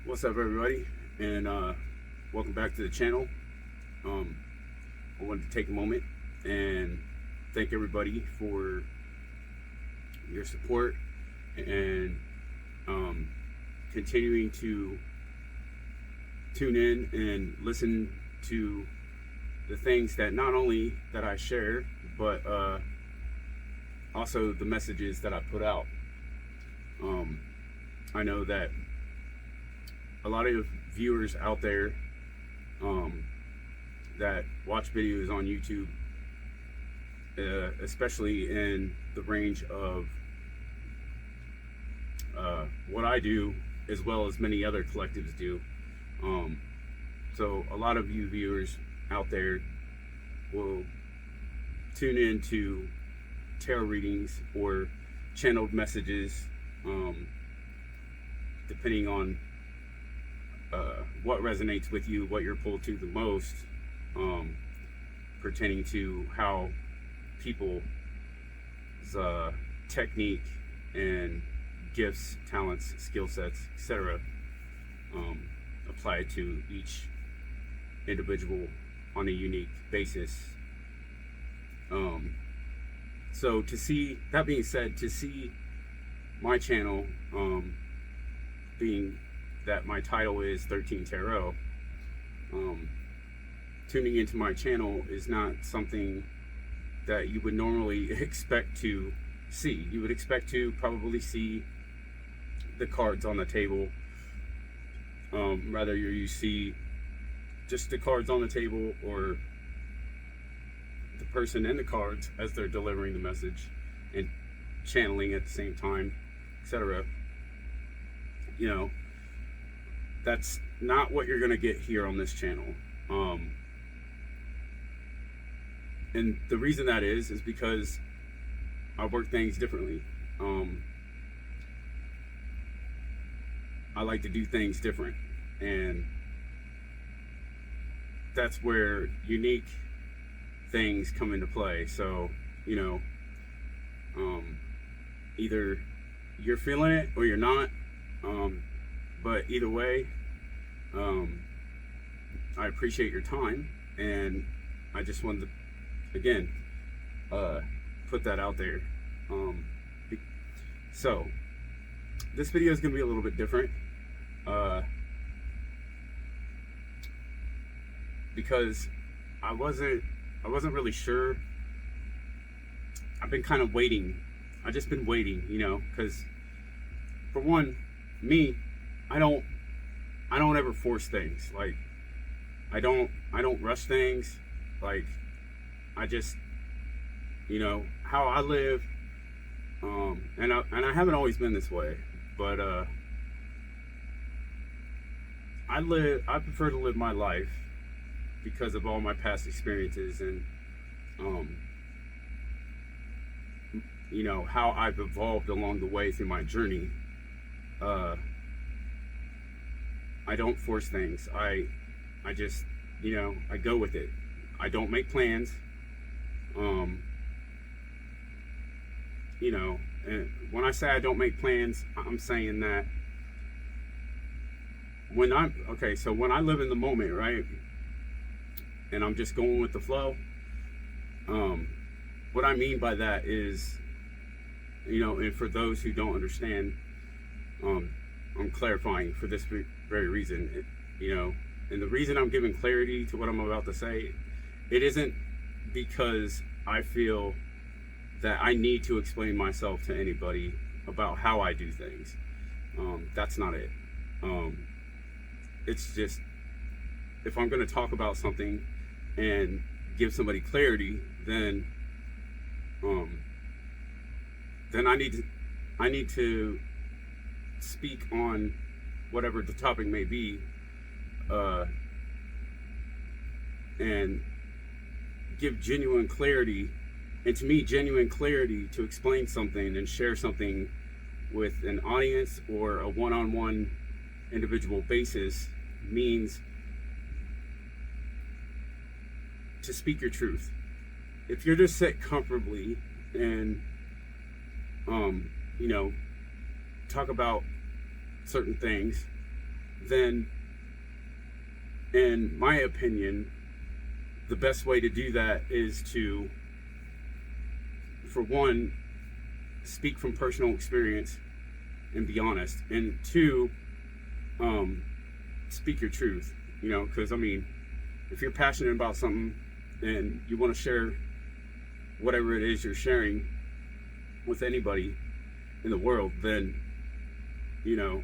What's up, everybody, and welcome back to the channel. I wanted to take a moment and thank everybody for your support and continuing to tune in and listen to the things that not only that I share, but also the messages that I put out. I know that a lot of viewers out there that watch videos on YouTube, especially in the range of what I do, as well as many other collectives do. So a lot of you viewers out there will tune in to tarot readings or channeled messages, depending on what resonates with you, what you're pulled to the most, pertaining to how people's technique and gifts, talents, skill sets, etc. Apply to each individual on a unique basis. So to see, that being said, to see my channel, being that my title is 13 Tarot, tuning into my channel is not something that you would normally expect to see. You would expect to probably see the cards on the table. Rather you see just the cards on the table, or the person and the cards as they're delivering the message and channeling at the same time, etc. You know, that's not what you're going to get here on this channel. And the reason that is because I work things differently. I like to do things different, and that's where unique things come into play. So, you know, either you're feeling it or you're not, but either way, I appreciate your time, and I just wanted to, again, put that out there. So this video is going to be a little bit different, because I wasn't really sure. I've been kind of waiting. I just been waiting, you know, because for one, me, I don't ever force things. Like, I don't rush things. Like, I just, you know, how I live, and I haven't always been this way, but I prefer to live my life because of all my past experiences, and you know, how I've evolved along the way through my journey. I don't force things. I just, you know, I go with it. I don't make plans. You know, and when I say I don't make plans, I'm saying that when when I live in the moment, right, and I'm just going with the flow, what I mean by that is, you know, and for those who don't understand, I'm clarifying for this very reason, you know, and the reason I'm giving clarity to what I'm about to say, it isn't because I feel that I need to explain myself to anybody about how I do things. That's not it. It's just, if I'm going to talk about something and give somebody clarity, then I need to speak on whatever the topic may be, and give genuine clarity, and to me, genuine clarity to explain something and share something with an audience or a one-on-one individual basis means to speak your truth. If you're just sit comfortably and you know, talk about certain things, then, in my opinion, the best way to do that is to, for one, speak from personal experience and be honest, and two, speak your truth. Because I mean, if you're passionate about something and you want to share whatever it is you're sharing with anybody in the world, then 9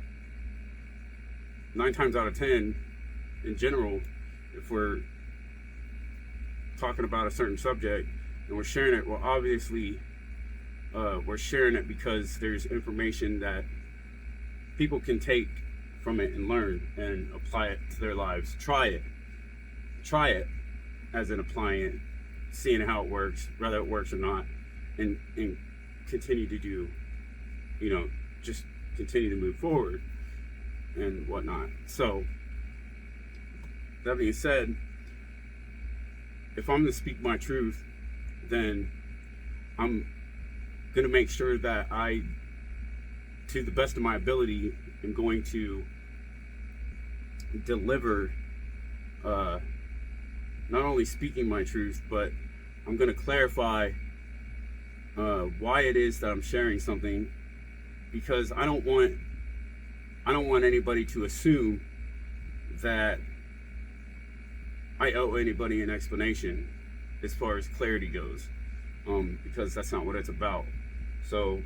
times out of 10, in general, if we're talking about a certain subject and we're sharing it, well, obviously we're sharing it because there's information that people can take from it and learn and apply it to their lives. Try it as in applying it, seeing how it works, whether it works or not, and continue to do, just continue to move forward and whatnot. So that being said, if I'm going to speak my truth, then I'm going to make sure that I, to the best of my ability, am going to deliver not only speaking my truth, but I'm going to clarify why it is that I'm sharing something, because I don't want anybody to assume that I owe anybody an explanation as far as clarity goes, because that's not what it's about. So,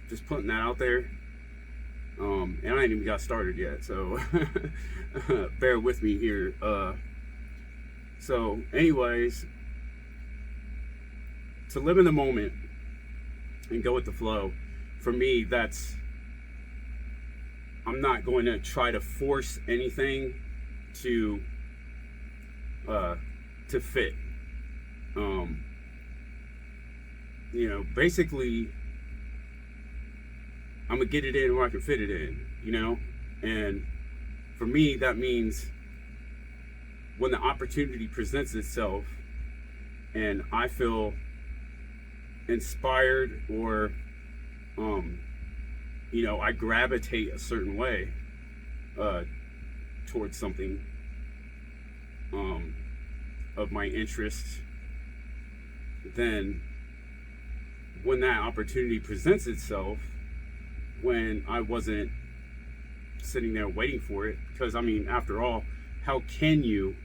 just putting that out there. And I ain't even got started yet, so bear with me here. So anyways, to live in the moment and go with the flow, for me, I'm not going to try to force anything to fit. Basically, I'm gonna get it in where I can fit it in, and for me, that means when the opportunity presents itself and I feel inspired, or I gravitate a certain way towards something of my interest, then when that opportunity presents itself, when I wasn't sitting there waiting for it, because I mean, after all, how can you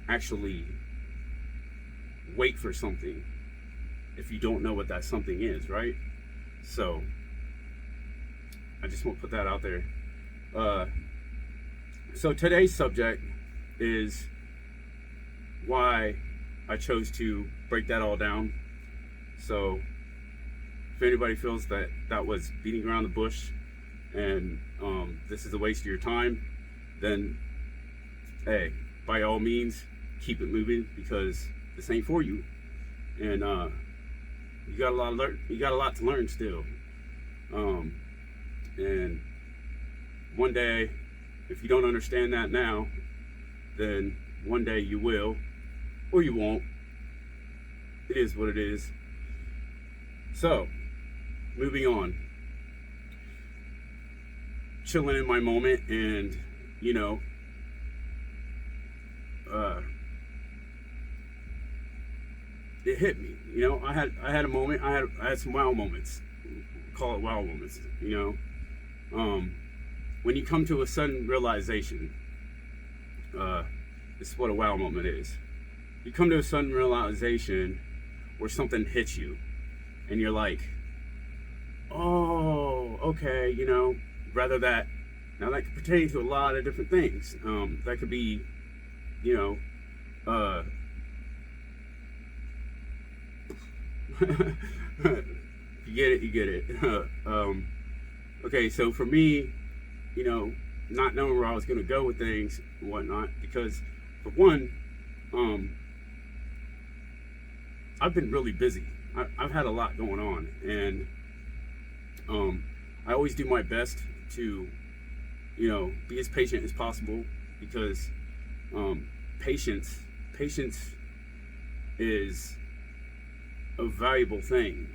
actually wait for something if you don't know what that something is, right? So I just want to put that out there. So today's subject is why I chose to break that all down. So if anybody feels that was beating around the bush and this is a waste of your time, then hey, by all means, keep it moving, because this ain't for you, and you got a lot to learn still. And one day, if you don't understand that now, then one day you will, or you won't. It is what it is. So, moving on. Chilling in my moment, and it hit me. I had a moment. I had some wow moments. Call it wow moments. When you come to a sudden realization, this is what a wow moment is. You come to a sudden realization where something hits you, and you're like, oh, okay, rather that. Now that could pertain to a lot of different things. That could be, you get it. Okay, so for me, not knowing where I was going to go with things and whatnot, because for one, I've been really busy. I've had a lot going on, and I always do my best to, be as patient as possible, because patience is a valuable thing.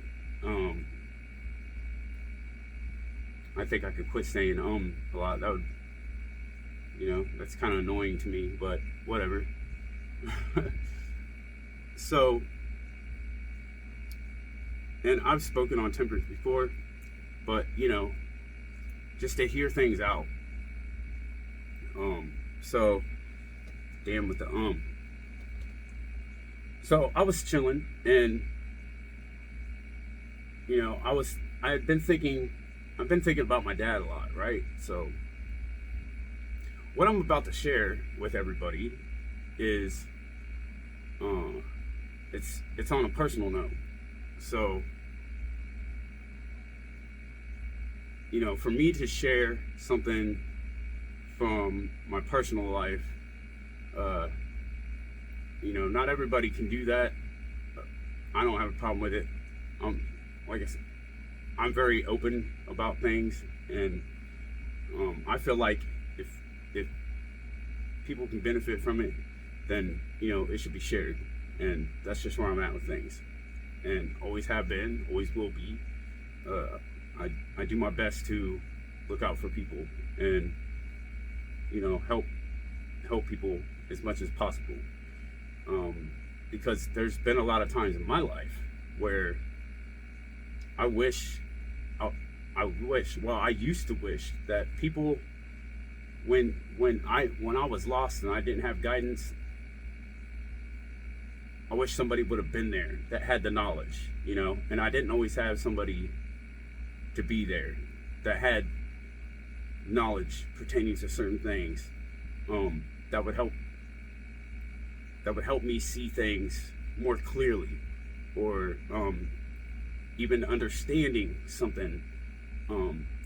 I think I could quit saying a lot. That would, that's kind of annoying to me, but whatever. So, and I've spoken on temperance before, but just to hear things out. So damn with the So I was chilling, and I've been thinking about my dad a lot, right? So what I'm about to share with everybody is it's on a personal note. So for me to share something from my personal life, not everybody can do that. I don't have a problem with it. Like I said, I'm very open about things, and I feel like if people can benefit from it, then it should be shared, and that's just where I'm at with things, and always have been, always will be. I do my best to look out for people and help people as much as possible, because there's been a lot of times in my life where I used to wish that people, when I was lost and I didn't have guidance, I wish somebody would have been there that had the knowledge, and I didn't always have somebody to be there that had knowledge pertaining to certain things, that would help me see things more clearly, or even understanding something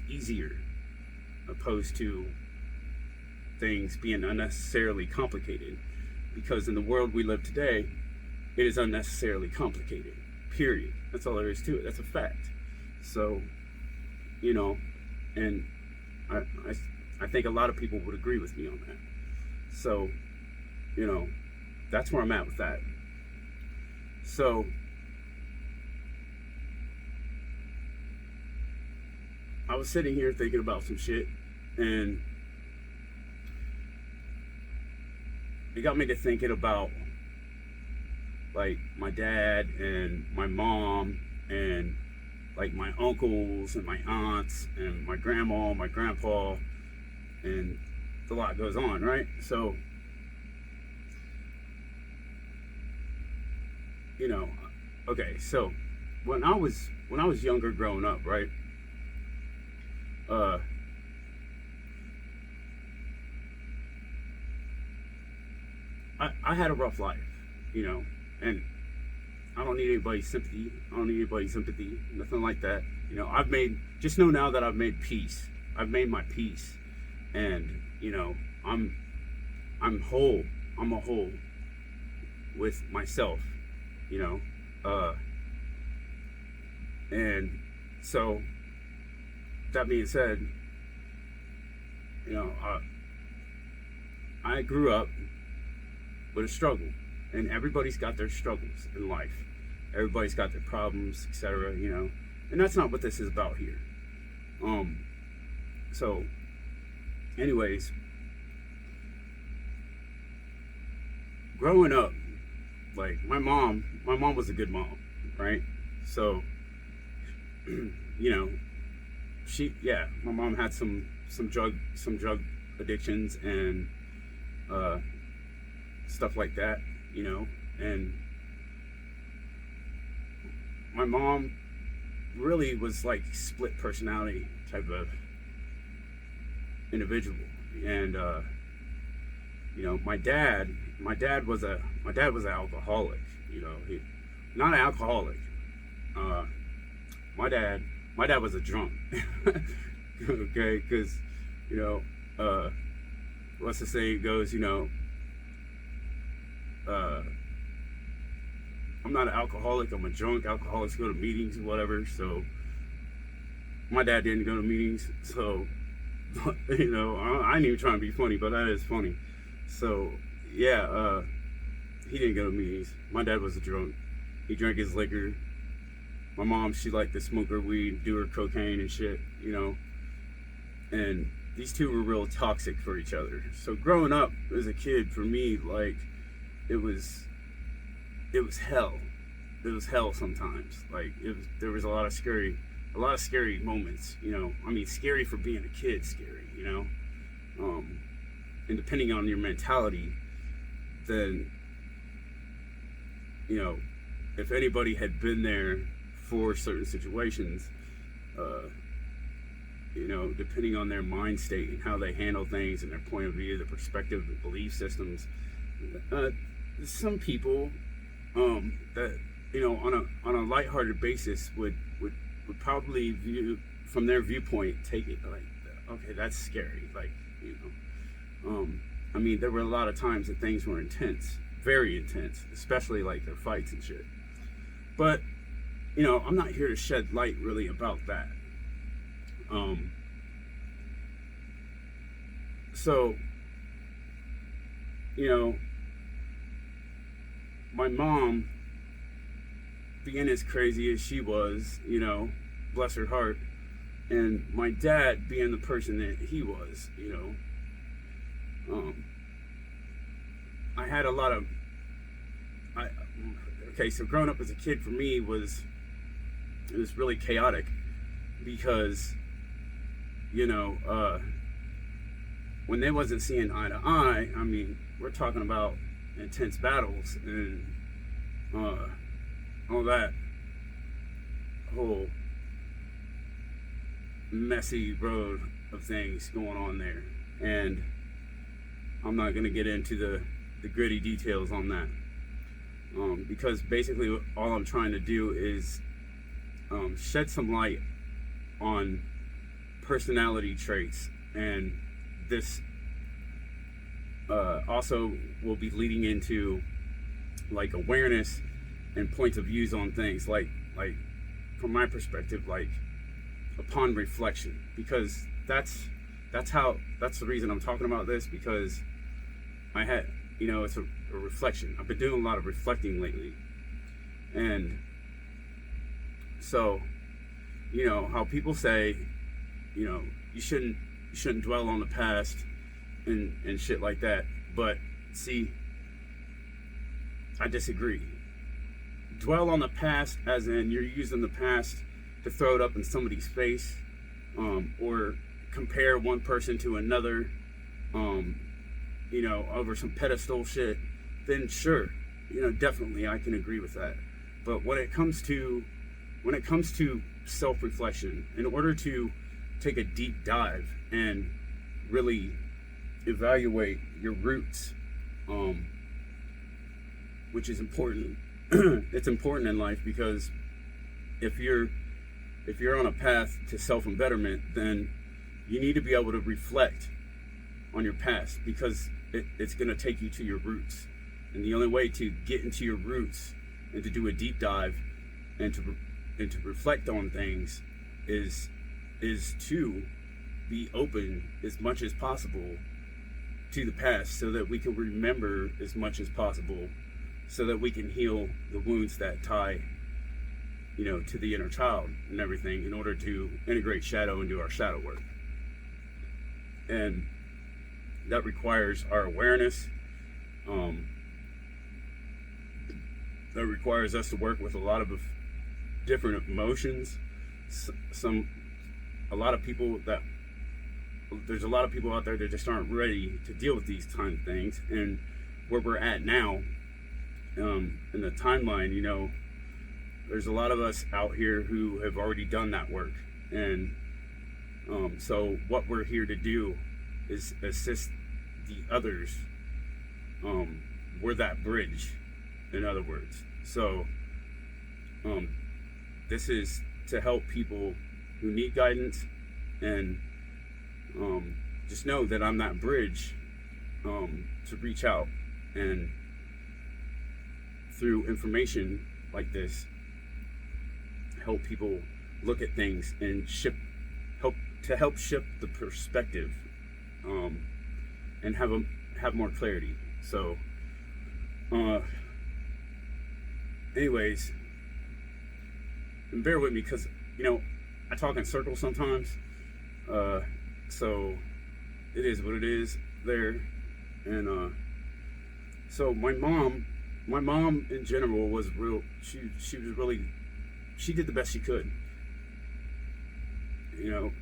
easier, opposed to things being unnecessarily complicated, because in the world we live today, it is unnecessarily complicated, period. That's all there is to it. That's a fact. So and I think a lot of people would agree with me on that. So that's where I'm at with that. So I was sitting here thinking about some shit, and it got me to thinking about like my dad and my mom, and like my uncles and my aunts and my grandma, my grandpa, and a lot goes on, right? So okay, so when I was younger growing up, right, I had a rough life, and I don't need anybody's sympathy. Nothing like that. Just know now that I've made peace. I've made my peace, and I'm whole. I'm a whole with myself, and so that being said, I grew up with a struggle, and everybody's got their struggles in life. Everybody's got their problems, etc. And that's not what this is about here. So, anyways, growing up, like my mom was a good mom, right? So, my mom had some drug addictions and stuff like that, and my mom really was like split personality type of individual, and my dad was an alcoholic. He not an alcoholic. My dad was a drunk. Okay, because what's the saying goes, I'm not an alcoholic, I'm a drunk. Alcoholics go to meetings and whatever. So my dad didn't go to meetings, so I ain't even trying to be funny, but that is funny. So yeah, he didn't go to meetings. My dad was a drunk. He drank his liquor. My mom, she liked to smoke her weed, do her cocaine and shit, and these two were real toxic for each other. So growing up as a kid, for me, like it was it was hell. It was hell sometimes. Like there was a lot of scary moments. You know, I mean, scary for being a kid, scary. You know, um, and depending on your mentality, then you know, if anybody had been there for certain situations, uh, you know, depending on their mind state and how they handle things and their point of view, their perspective, their belief systems, uh, some people that you know on a lighthearted basis would probably view from their viewpoint take it like, okay, that's scary, like, you know. I mean, there were a lot of times that things were intense, very intense, especially like their fights and shit. But you know, I'm not here to shed light really about that. Um, so you know, my mom, being as crazy as she was, you know, bless her heart, and my dad being the person that he was, you know, I had a lot of, I, okay, so growing up as a kid for me it was really chaotic because, you know, when they wasn't seeing eye to eye, I mean, we're talking about intense battles and all that whole messy road of things going on there. And I'm not going to get into the gritty details on that, because basically all I'm trying to do is shed some light on personality traits, and this also will be leading into like awareness and points of views on things, like from my perspective, like upon reflection, because that's the reason I'm talking about this, because I had, you know, it's a reflection. I've been doing a lot of reflecting lately, and so, you know, how people say, you know, you shouldn't dwell on the past and shit like that. But see, I disagree. Dwell on the past as in you're using the past to throw it up in somebody's face, or compare one person to another, you know, over some pedestal shit, then sure, you know, definitely I can agree with that. But when it comes to self-reflection, in order to take a deep dive and really evaluate your roots, which is important. It's important in life, because if you're on a path to self-embetterment, then you need to be able to reflect on your past, because it's going to take you to your roots. And the only way to get into your roots and to do a deep dive and to reflect on things is to be open as much as possible to the past, so that we can remember as much as possible, so that we can heal the wounds that tie, you know, to the inner child and everything, in order to integrate shadow into our shadow work. And that requires our awareness. That requires us to work with a lot of different emotions. There's a lot of people out there that just aren't ready to deal with these kind of things. And where we're at now, in the timeline, you know, there's a lot of us out here who have already done that work. And so what we're here to do is assist the others. We're that bridge, in other words. So this is to help people who need guidance, and just know that I'm that bridge, to reach out, and through information like this, help people look at things and help shift the perspective, and have more clarity. So anyways, and bear with me, because, you know, I talk in circles sometimes. So it is what it is there. And so my mom in general was real. She was really, she did the best she could. You know,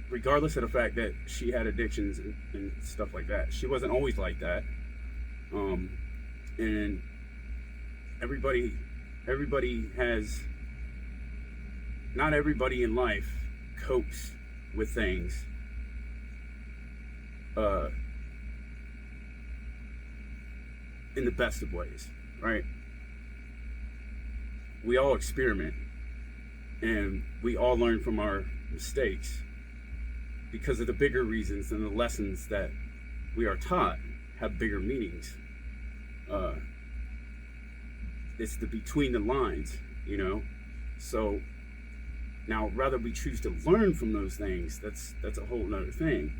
regardless of the fact that she had addictions and stuff like that. She wasn't always like that. And everybody has, not everybody in life copes with things in the best of ways, right? We all experiment and we all learn from our mistakes because of the bigger reasons, and the lessons that we are taught have bigger meanings. It's the between the lines, you know? So now, rather we choose to learn from those things, that's a whole nother thing.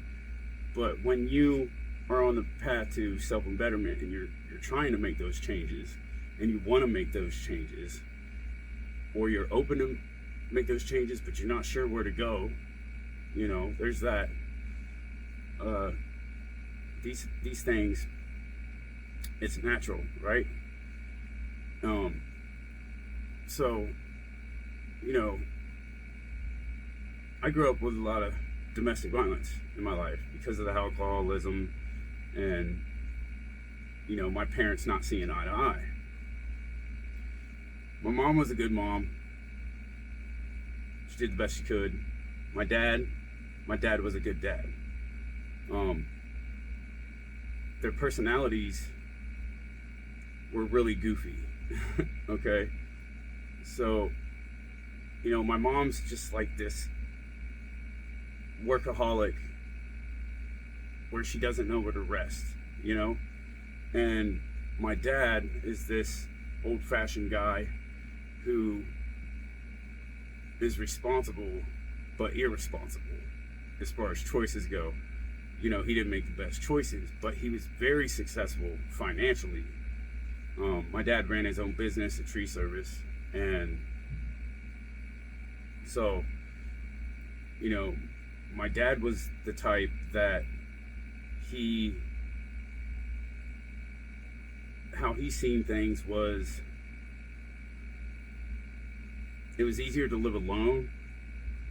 But when you are on the path to self-betterment and you're trying to make those changes, and you want to make those changes, or you're open to make those changes but you're not sure where to go, you know, there's that. These things, it's natural, right? So, you know, I grew up with a lot of domestic violence in my life because of the alcoholism and, you know, my parents not seeing eye to eye. My mom was a good mom. She did the best she could. My dad was a good dad. Their personalities were really goofy. Okay? So, you know, my mom's just like this workaholic where she doesn't know where to rest, you know? And my dad is this old-fashioned guy who is responsible but irresponsible as far as choices go. You know, he didn't make the best choices, but he was very successful financially. My dad ran his own business, a tree service, and so, you know, my dad was the type that how he seen things was, it was easier to live alone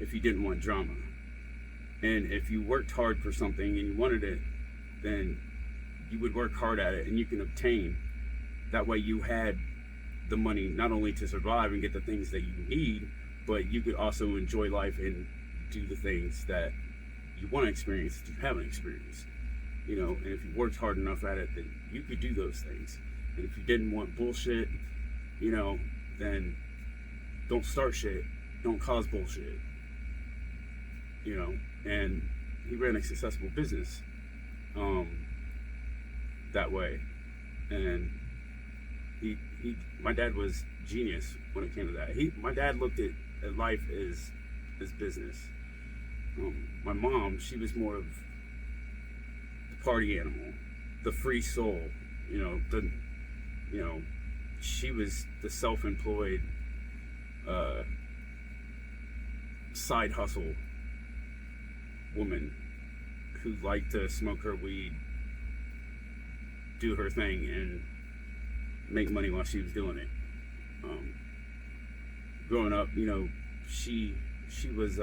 if you didn't want drama. And if you worked hard for something and you wanted it, then you would work hard at it and you can obtain. That way you had the money not only to survive and get the things that you need, but you could also enjoy life and do the things that you want to experience that you haven't experienced. You know, and if you worked hard enough at it, then you could do those things. And if you didn't want bullshit, you know, then don't start shit. Don't cause bullshit. You know, and he ran a successful business that way. And my dad was genius when it came to that. My dad looked at life as business. My mom, she was more of the party animal, the free soul. You know, she was the self-employed side hustle woman who liked to smoke her weed, do her thing, and make money while she was doing it. Growing up, you know, she was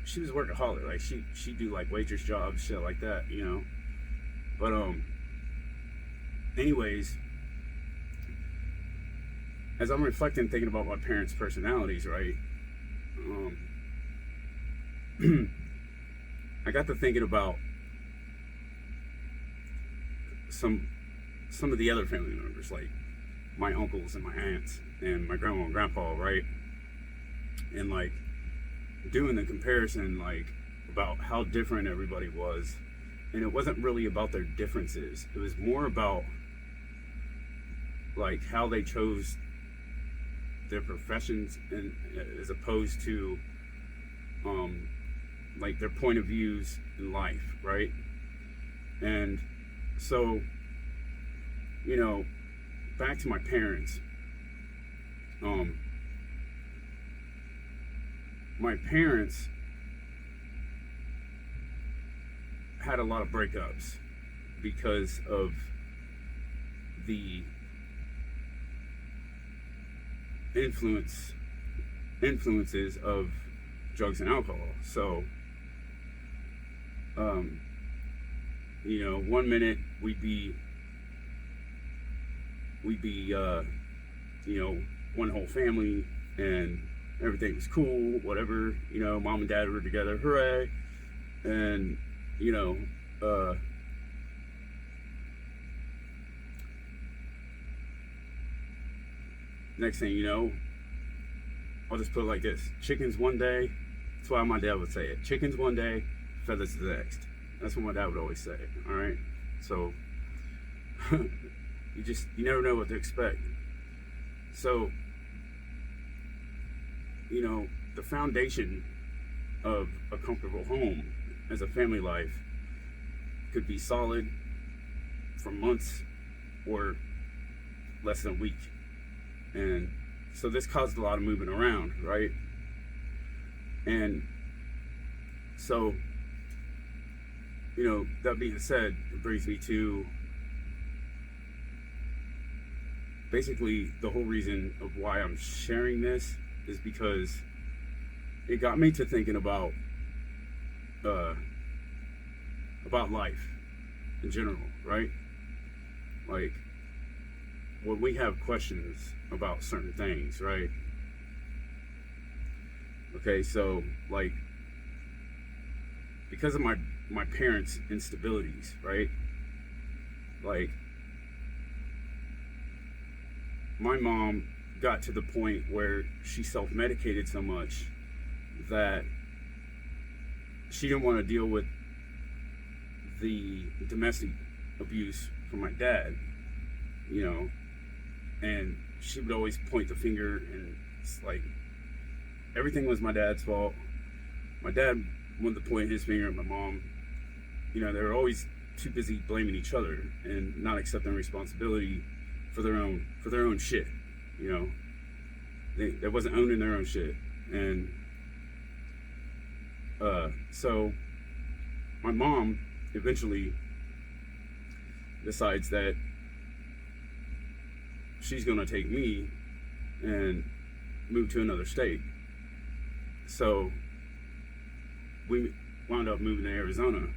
she was workaholic. Like she do like waitress jobs, shit like that, you know. But anyways, as I'm reflecting, thinking about my parents' personalities, right? I got to thinking about some of the other family members, like my uncles and my aunts and my grandma and grandpa, right? And like doing the comparison, like about how different everybody was. And it wasn't really about their differences. It was more about like how they chose their professions, and as opposed to like their point of views in life, right? And so, you know, back to my parents, um, my parents had a lot of breakups because of the influences of drugs and alcohol. So, one minute we'd be one whole family and everything was cool, whatever, mom and dad were together, hooray. And, next thing you know, I'll just put it like this: chickens one day. That's why my dad would say it. Chickens one day, feathers the next. That's what my dad would always say. All right, so you never know what to expect. So, the foundation of a comfortable home as a family life could be solid for months or less than a week. And so this caused a lot of moving around, right? And so, that being said, it brings me to basically the whole reason of why I'm sharing this is because it got me to thinking about life in general, right? Like, when we have questions about certain things, right? Okay, so like, because of my parents' instabilities, right? Like, my mom got to the point where she self-medicated so much that she didn't want to deal with the domestic abuse from my dad, and she would always point the finger, and it's like everything was my dad's fault. My dad wanted to point his finger at my mom. They were always too busy blaming each other and not accepting responsibility for their own shit. They wasn't owning their own shit. And so my mom eventually decides that she's gonna take me and move to another state. So we wound up moving to Arizona,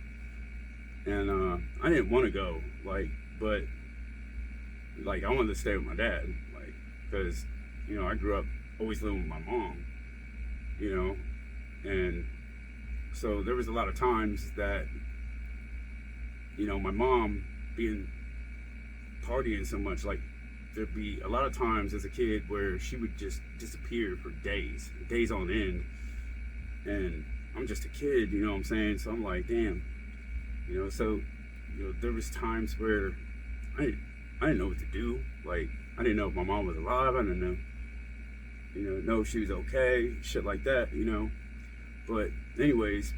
and I didn't want to go, but I wanted to stay with my dad, because I grew up always living with my mom, and so there was a lot of times that my mom being partying so much, there'd be a lot of times as a kid where she would just disappear for days on end, and I'm just a kid, you know what I'm saying? So I'm like, damn, so there was times where I didn't know what to do. I didn't know if my mom was alive. I didn't know if she was okay, shit like that, But anyways,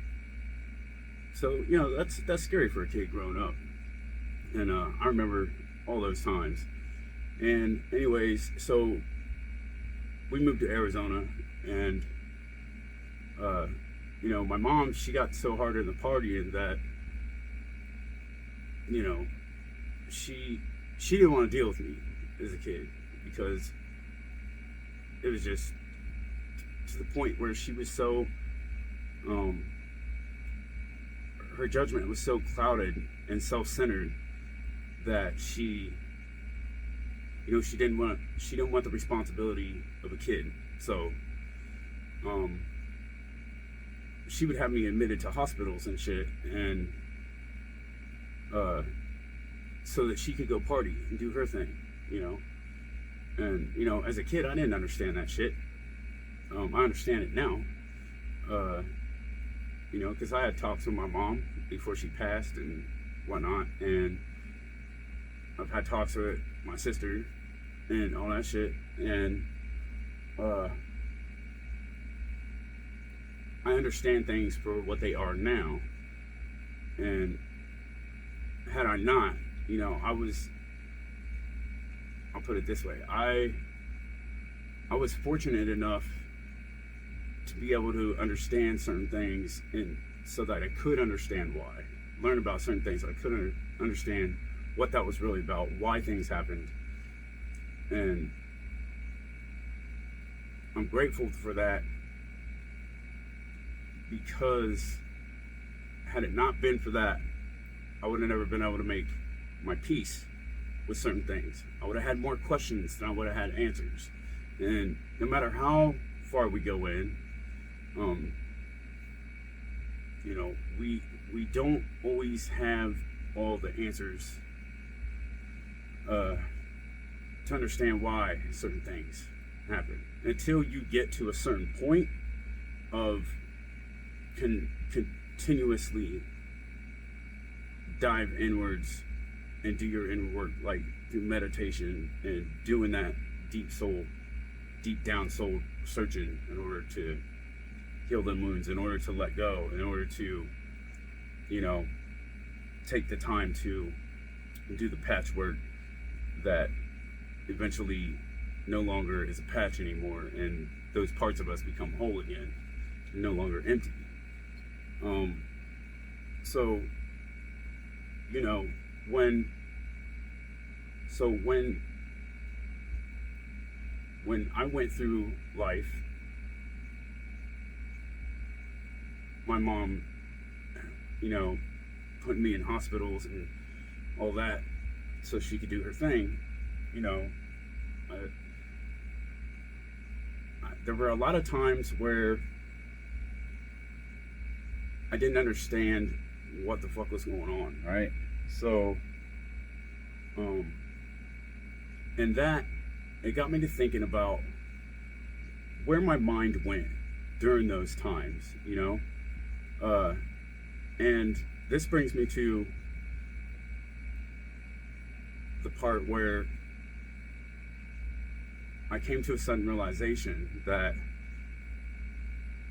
so that's scary for a kid growing up, and I remember all those times. And anyways, so we moved to Arizona, and my mom, she got so hard in the partying that she didn't want to deal with me as a kid, because it was just to the point where she was so her judgment was so clouded and self-centered that she didn't want the responsibility of a kid. So she would have me admitted to hospitals and shit, and so that she could go party and do her thing, And as a kid, I didn't understand that shit. I understand it now, because I had talks with my mom before she passed and whatnot, and I've had talks with my sister and all that shit, and I understand things for what they are now. And had I not, I'll put it this way, I I was fortunate enough to be able to understand certain things, and so that I could understand why, learn about certain things. I couldn't understand what that was really about, why things happened. And I'm grateful for that, because had it not been for that, I would have never been able to make my peace with certain things. I would have had more questions than I would have had answers. And no matter how far we go in, you know, we don't always have all the answers to understand why certain things happen, until you get to a certain point of continuously dive inwards and do your inner work, like through meditation and doing that deep down soul searching, in order to heal the wounds, in order to let go, in order to, you know, take the time to do the patchwork that eventually no longer is a patch anymore, and those parts of us become whole again, and no longer empty. So, you know, when I went through life, my mom, you know, put me in hospitals and all that so she could do her thing, you know, there were a lot of times where I didn't understand what the fuck was going on, right? So, and that, it got me to thinking about where my mind went during those times, you know? And this brings me to the part where I came to a sudden realization that,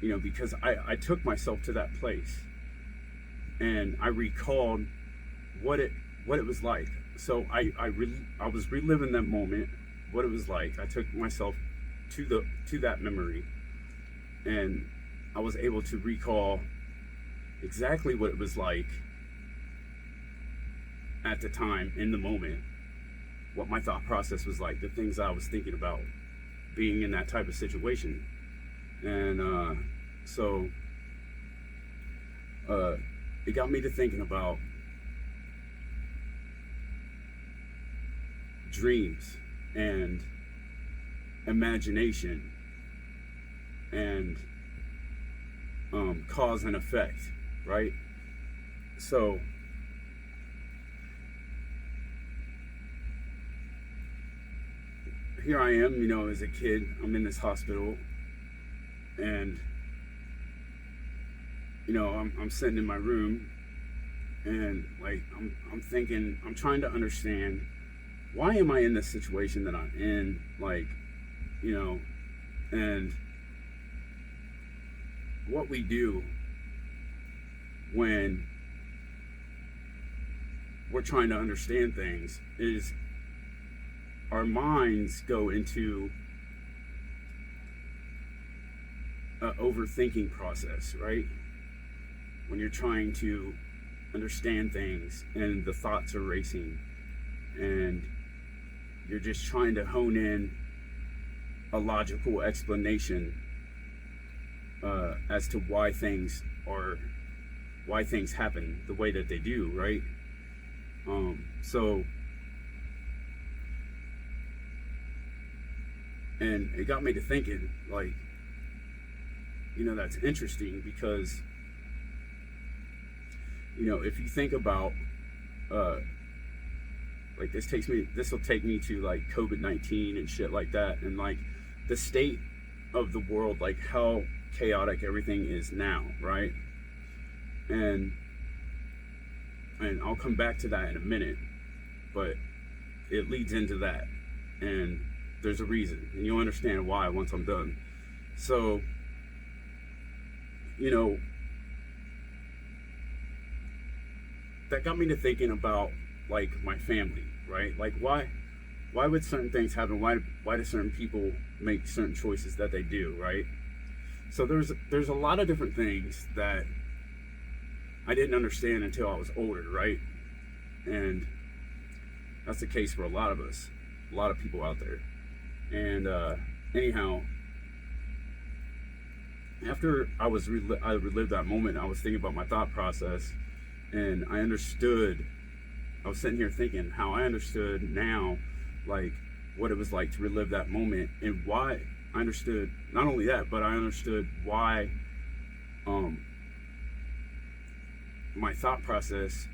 you know, because I took myself to that place and I recalled what it was like. So I was reliving that moment, what it was like. I took myself to that memory, and I was able to recall exactly what it was like at the time, in the moment, what my thought process was like, the things I was thinking about being in that type of situation. And so it got me to thinking about dreams and imagination and cause and effect, right? So here I am, you know, as a kid, I'm in this hospital, and you know, I'm sitting in my room, and like I'm thinking, I'm trying to understand, why am I in this situation that I'm in, like, you know, and what we do when we're trying to understand things is our minds go into an overthinking process, right? When you're trying to understand things and the thoughts are racing and you're just trying to hone in a logical explanation as to why things happen the way that they do, right? So, and it got me to thinking, like, you know, that's interesting because, you know, if you think about, like, this will take me to like COVID-19 and shit like that, and like the state of the world, like how chaotic everything is now, right? And I'll come back to that in a minute, but it leads into that, and there's a reason, and you'll understand why once I'm done. So, you know, that got me to thinking about like my family, right? Like, why why would certain things happen? Why do certain people make certain choices that they do, right? So there's a lot of different things that I didn't understand until I was older, right? And that's the case for a lot of us, a lot of people out there. And anyhow, after I relived that moment, I was thinking about my thought process, and I understood. I was sitting here thinking how I understood now, like what it was like to relive that moment, and why I understood not only that, but I understood why my thought process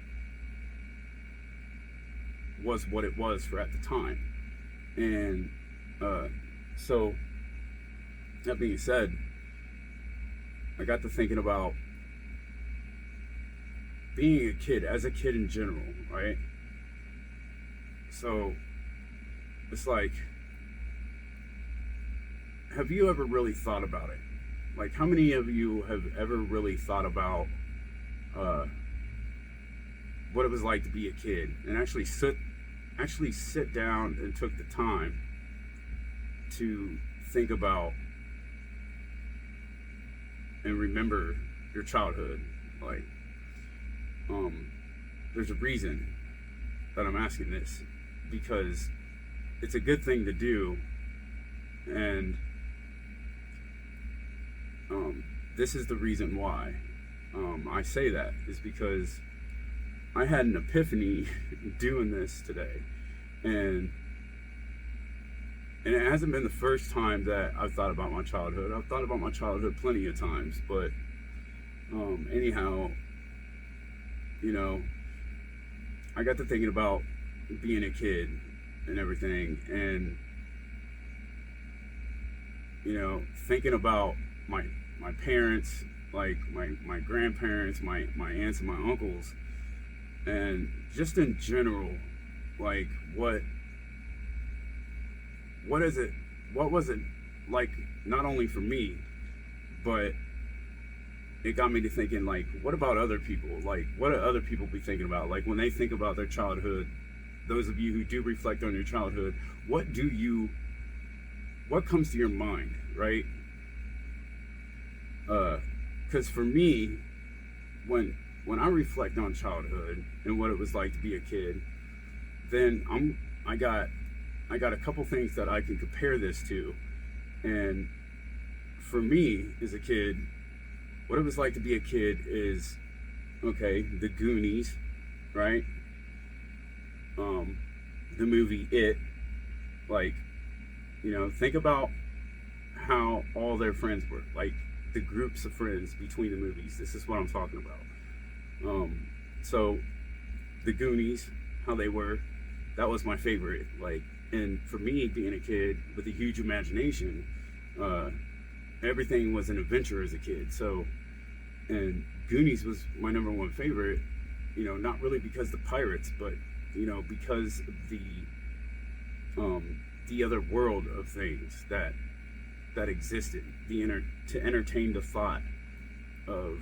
was what it was for at the time. And so that being said, I got to thinking about being a kid, as a kid in general, right? So it's like, have you ever really thought about it? Like, how many of you have ever really thought about what it was like to be a kid, and actually sit down and took the time to think about and remember your childhood? Like, there's a reason that I'm asking this, because it's a good thing to do. And this is the reason why I say that, is because I had an epiphany doing this today. And it hasn't been the first time that I've thought about my childhood. I've thought about my childhood plenty of times, but anyhow, you know, I got to thinking about being a kid and everything, and you know, thinking about my parents, like my grandparents, my aunts and my uncles, and just in general, like what was it like, not only for me, but it got me to thinking, like, what about other people? Like, what do other people be thinking about? Like, when they think about their childhood, those of you who do reflect on your childhood, what comes to your mind, right? Because for me, when I reflect on childhood and what it was like to be a kid, then I got a couple things that I can compare this to. And for me, as a kid, what it was like to be a kid is, okay, the Goonies, right? The movie It. Like, you know, think about how all their friends were, like the groups of friends between the movies. This is what I'm talking about. So the Goonies, how they were, that was my favorite. Like, and for me, being a kid with a huge imagination, everything was an adventure as a kid. So, and Goonies was my number one favorite, you know, not really because the pirates, but, you know, because of the other world of things that existed, to entertain the thought of,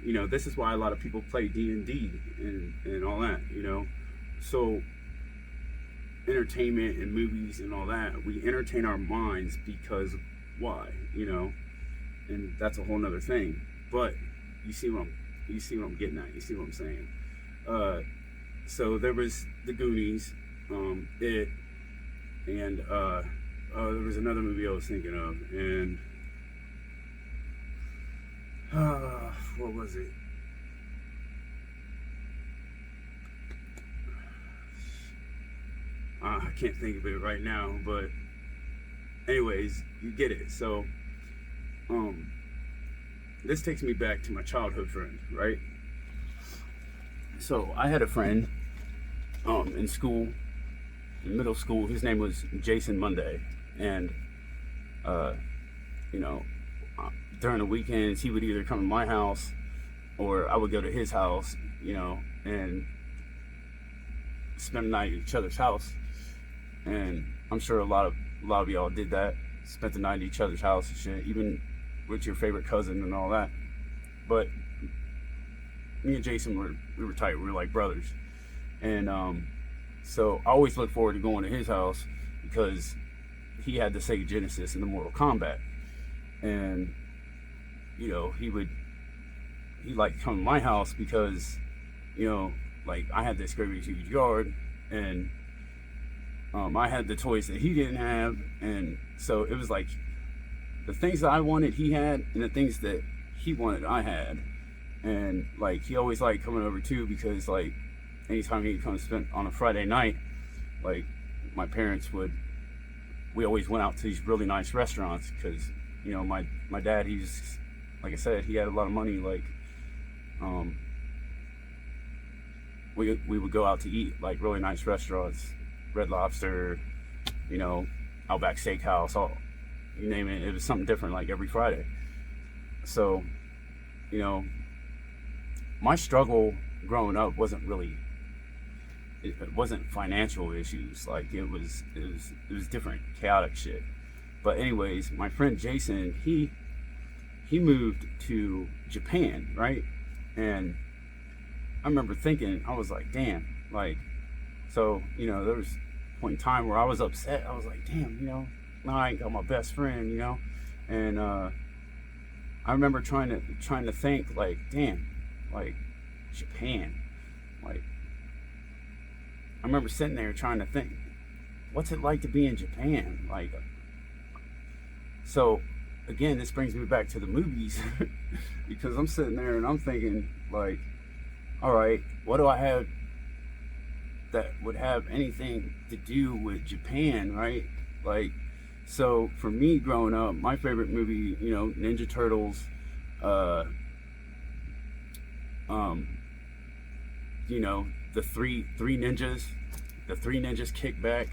you know, this is why a lot of people play D&D and all that, you know. So entertainment and movies and all that, we entertain our minds because why, you know, and that's a whole nother thing. But you see what I'm getting at. You see what I'm saying? So there was the Goonies, It, and there was another movie I was thinking of, and what was it? I can't think of it right now, but anyways, you get it. So this takes me back to my childhood friend, right? So I had a friend in school, in middle school. His name was Jason Monday, and you know, during the weekends he would either come to my house or I would go to his house, you know, and spend the night at each other's house. And I'm sure a lot of y'all did that, spent the night at each other's house and shit, even with your favorite cousin and all that. But me and Jason we were tight. We were like brothers. And So I always look forward to going to his house because he had the Sega Genesis and the Mortal Kombat. And, you know, he liked to come to my house because, you know, like I had this great huge yard, and I had the toys that he didn't have. And so it was like the things that I wanted, he had, and the things that he wanted, I had. And like he always liked coming over too, because like anytime he'd come spend on a Friday night, like my parents we always went out to these really nice restaurants, because, you know, my dad, he's, like I said, he had a lot of money. Like we would go out to eat like really nice restaurants, Red Lobster, you know, Outback Steakhouse, all, you name it. It was something different like every Friday. So, you know, my struggle growing up wasn't really, it wasn't financial issues. Like it was different, chaotic shit. But anyways, my friend Jason, he moved to Japan, right? And I remember thinking, I was like, damn, like, so, you know, there was a point in time where I was upset. I was like, damn, you know, now I ain't got my best friend, you know? And I remember trying to think, like, damn, like, Japan, like, I remember sitting there trying to think, what's it like to be in Japan? Like, so again, this brings me back to the movies because I'm sitting there and I'm thinking, like, all right, what do I have that would have anything to do with Japan, right? Like, so for me growing up, my favorite movie, you know, Ninja Turtles, you know, the three ninjas Kick Back,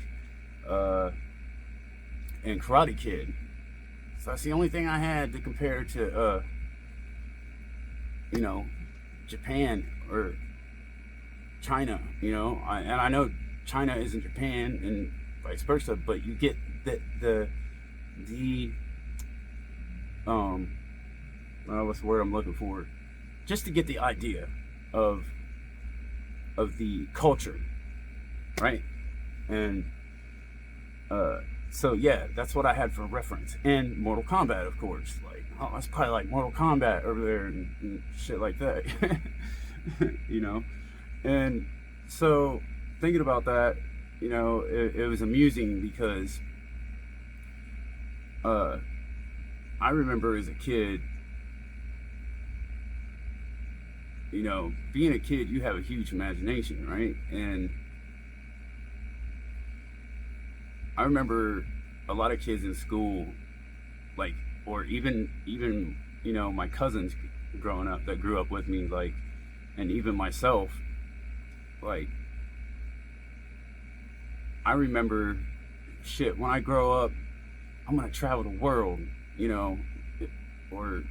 and Karate Kid. So that's the only thing I had to compare to, you know, Japan or China, you know. And I know China isn't Japan and vice versa, but you get the what's the word I'm looking for? Just to get the idea of the culture, right? And so yeah, that's what I had for reference. And Mortal Kombat, of course. Like, oh, that's probably like Mortal Kombat over there and shit like that. You know? And so thinking about that, you know, it was amusing because I remember as a kid, you know, being a kid, you have a huge imagination, right? And I remember a lot of kids in school, like, or even you know, my cousins growing up that grew up with me, like, and even myself, like, I remember, shit, when I grow up, I'm gonna travel the world, you know, or,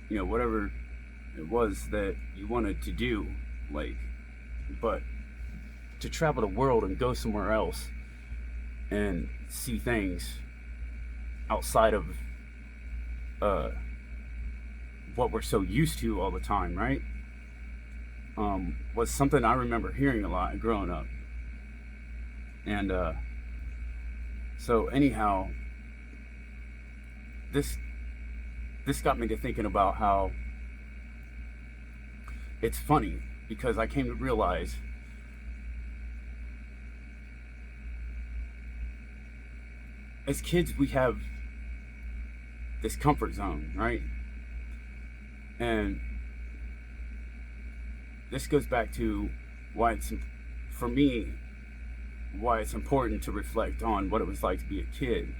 you know, whatever it was that you wanted to do, like, but to travel the world and go somewhere else and see things outside of what we're so used to all the time, right? Was something I remember hearing a lot growing up. And so anyhow, this got me to thinking about how it's funny, because I came to realize as kids we have this comfort zone, right? And this goes back to why it's, for me, why it's important to reflect on what it was like to be a kid,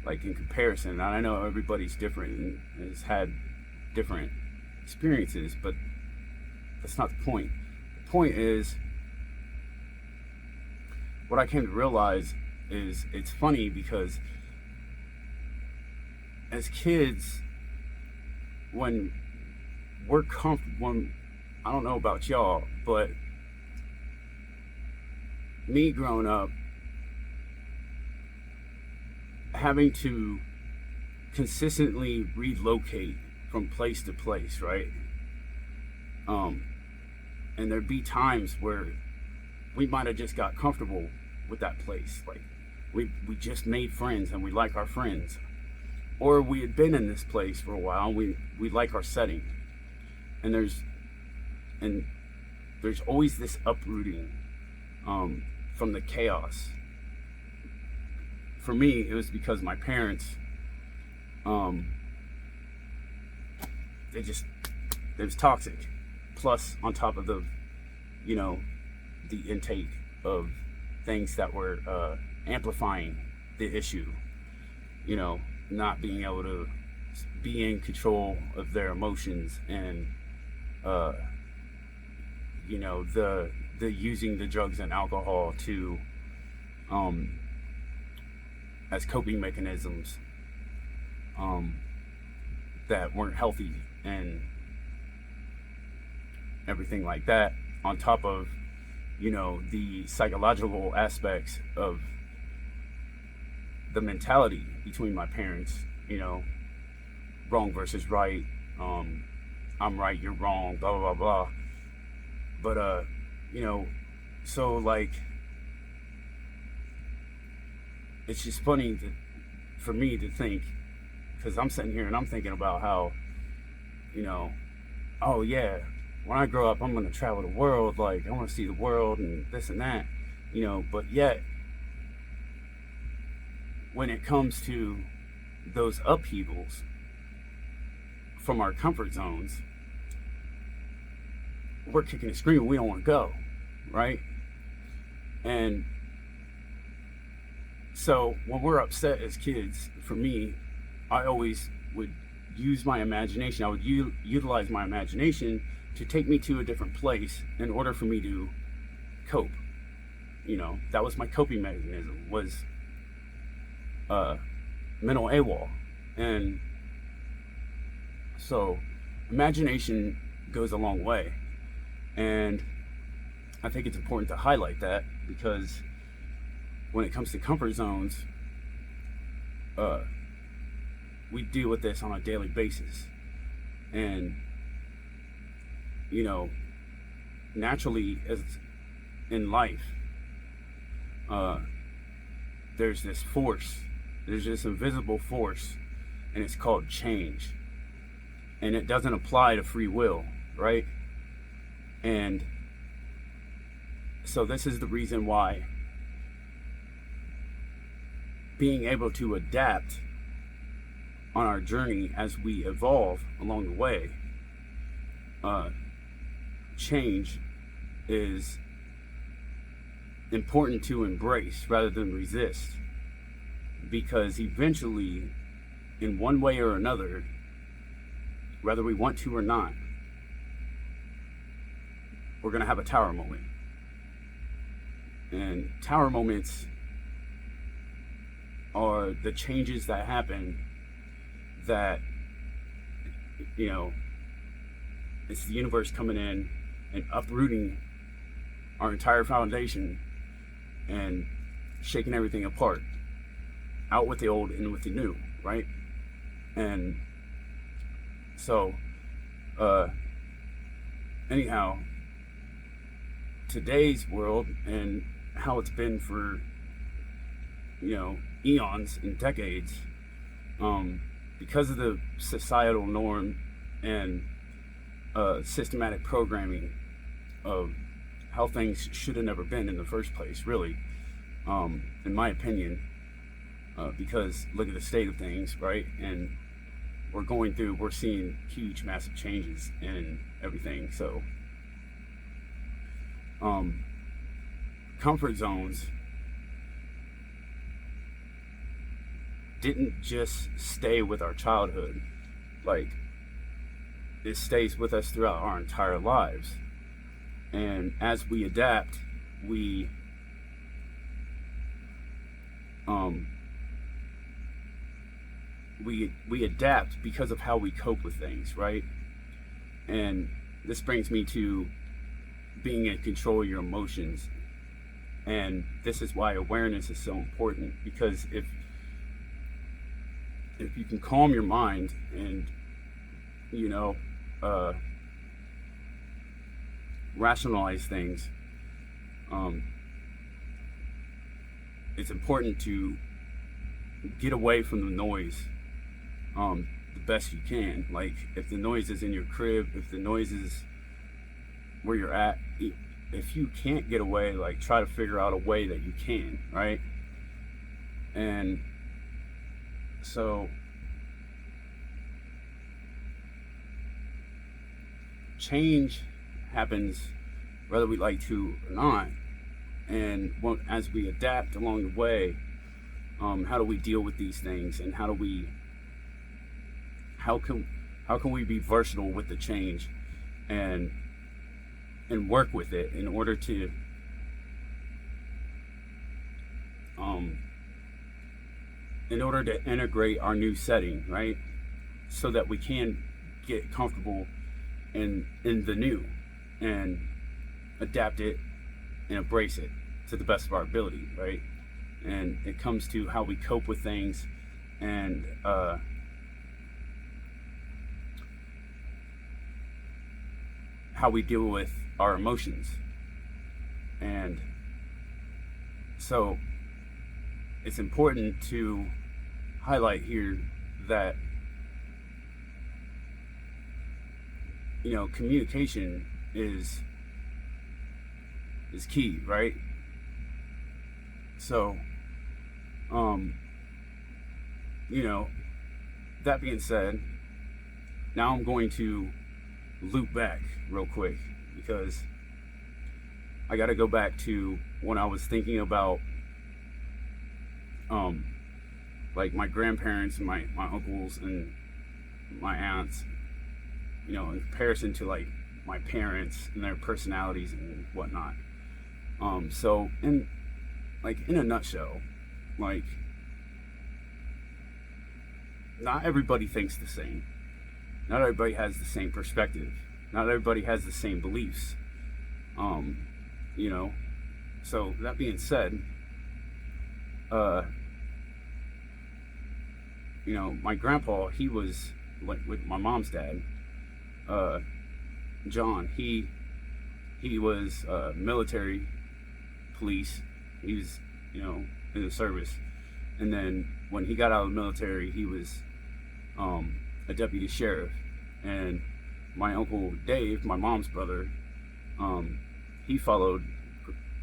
like in comparison. And I know everybody's different and has had different experiences, but that's not the point. The point is, what I came to realize is it's funny because as kids, when we're comfortable, I don't know about y'all, but me growing up, having to consistently relocate from place to place, right? And there'd be times where we might have just got comfortable with that place. Like we just made friends and we like our friends, or we had been in this place for a while and we like our setting. And there's always this uprooting from the chaos. For me, it was because my parents, it was toxic. Plus, on top of the intake of things that were amplifying the issue, not being able to be in control of their emotions, and the using the drugs and alcohol to as coping mechanisms that weren't healthy and everything like that, on top of the psychological aspects of the mentality between my parents, wrong versus right, I'm right, you're wrong, blah blah blah blah. But so like, it's just funny for me to think, because I'm sitting here and I'm thinking about how, oh yeah, when I grow up, I'm going to travel the world. Like, I want to see the world and this and that, but yet, when it comes to those upheavals from our comfort zones, we're kicking and screaming, we don't want to go, right? And so when we're upset as kids, for me, I always would use my imagination. I would utilize my imagination to take me to a different place in order for me to cope. That was my coping mechanism, was mental AWOL. And so imagination goes a long way. And I think it's important to highlight that, because when it comes to comfort zones, we deal with this on a daily basis. And naturally, as in life, there's this force, there's this invisible force, and it's called change. And it doesn't apply to free will, right? And so this is the reason why being able to adapt on our journey as we evolve along the way, change is important to embrace rather than resist, because eventually, in one way or another, whether we want to or not, we're going to have a tower moment. And tower moments are the changes that happen that, it's the universe coming in and uprooting our entire foundation and shaking everything apart, out with the old, in with the new, right? And so, anyhow, today's world and how it's been for, eons and decades, because of the societal norm and systematic programming of how things should have never been in the first place, really, in my opinion, because look at the state of things, right? And we're seeing huge, massive changes in everything. So, comfort zones didn't just stay with our childhood. Like, it stays with us throughout our entire lives. And as we adapt, we adapt because of how we cope with things, right? And this brings me to being in control of your emotions. And this is why awareness is so important, because if you can calm your mind and rationalize things, Um, it's important to get away from the noise the best you can. Like, if the noise is in your crib, if the noise is where you're at, if you can't get away, like, try to figure out a way that you can, right? And so change happens whether we like to or not, and as we adapt along the way, how do we deal with these things, and how can we be versatile with the change and work with it in order to integrate our new setting, right? So that we can get comfortable in the new and adapt it and embrace it to the best of our ability, right? And it comes to how we cope with things, and how we deal with our emotions. And so it's important to highlight here that, communication is key, right? So that being said, now I'm going to loop back real quick, because I got to go back to when I was thinking about like my grandparents and my uncles and my aunts, in comparison to like my parents and their personalities and whatnot. So in a nutshell, like, not everybody thinks the same. Not everybody has the same perspective. Not everybody has the same beliefs. So that being said, my grandpa, he was with my mom's dad, John. He was military police. He was, in the service. And then when he got out of the military, he was a deputy sheriff. And my uncle Dave, my mom's brother, he followed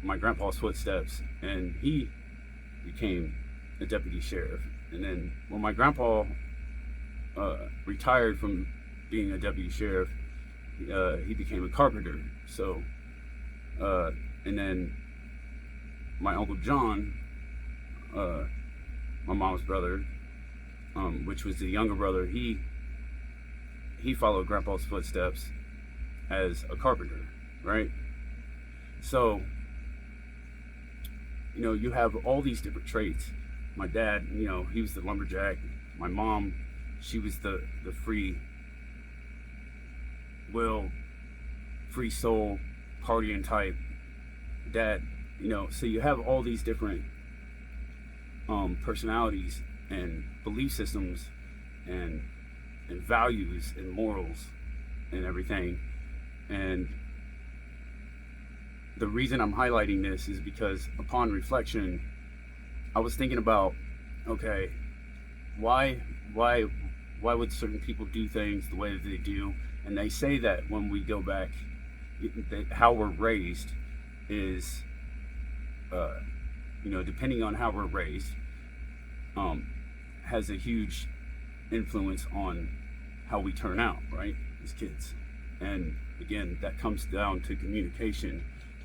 my grandpa's footsteps, and he became a deputy sheriff. And then when my grandpa retired from being a deputy sheriff, he became a carpenter. So, and then my uncle John, my mom's brother, which was the younger brother, he followed grandpa's footsteps as a carpenter, right? So, you have all these different traits. My dad, he was the lumberjack. My mom, she was the free will, free soul, partying type dad. So you have all these different personalities and belief systems and values and morals and everything. And the reason I'm highlighting this is because upon reflection, I was thinking about, okay, why would certain people do things the way that they do? And they say that when we go back, how we're raised is, depending on how we're raised, has a huge influence on how we turn out, right, as kids. And again, that comes down to communication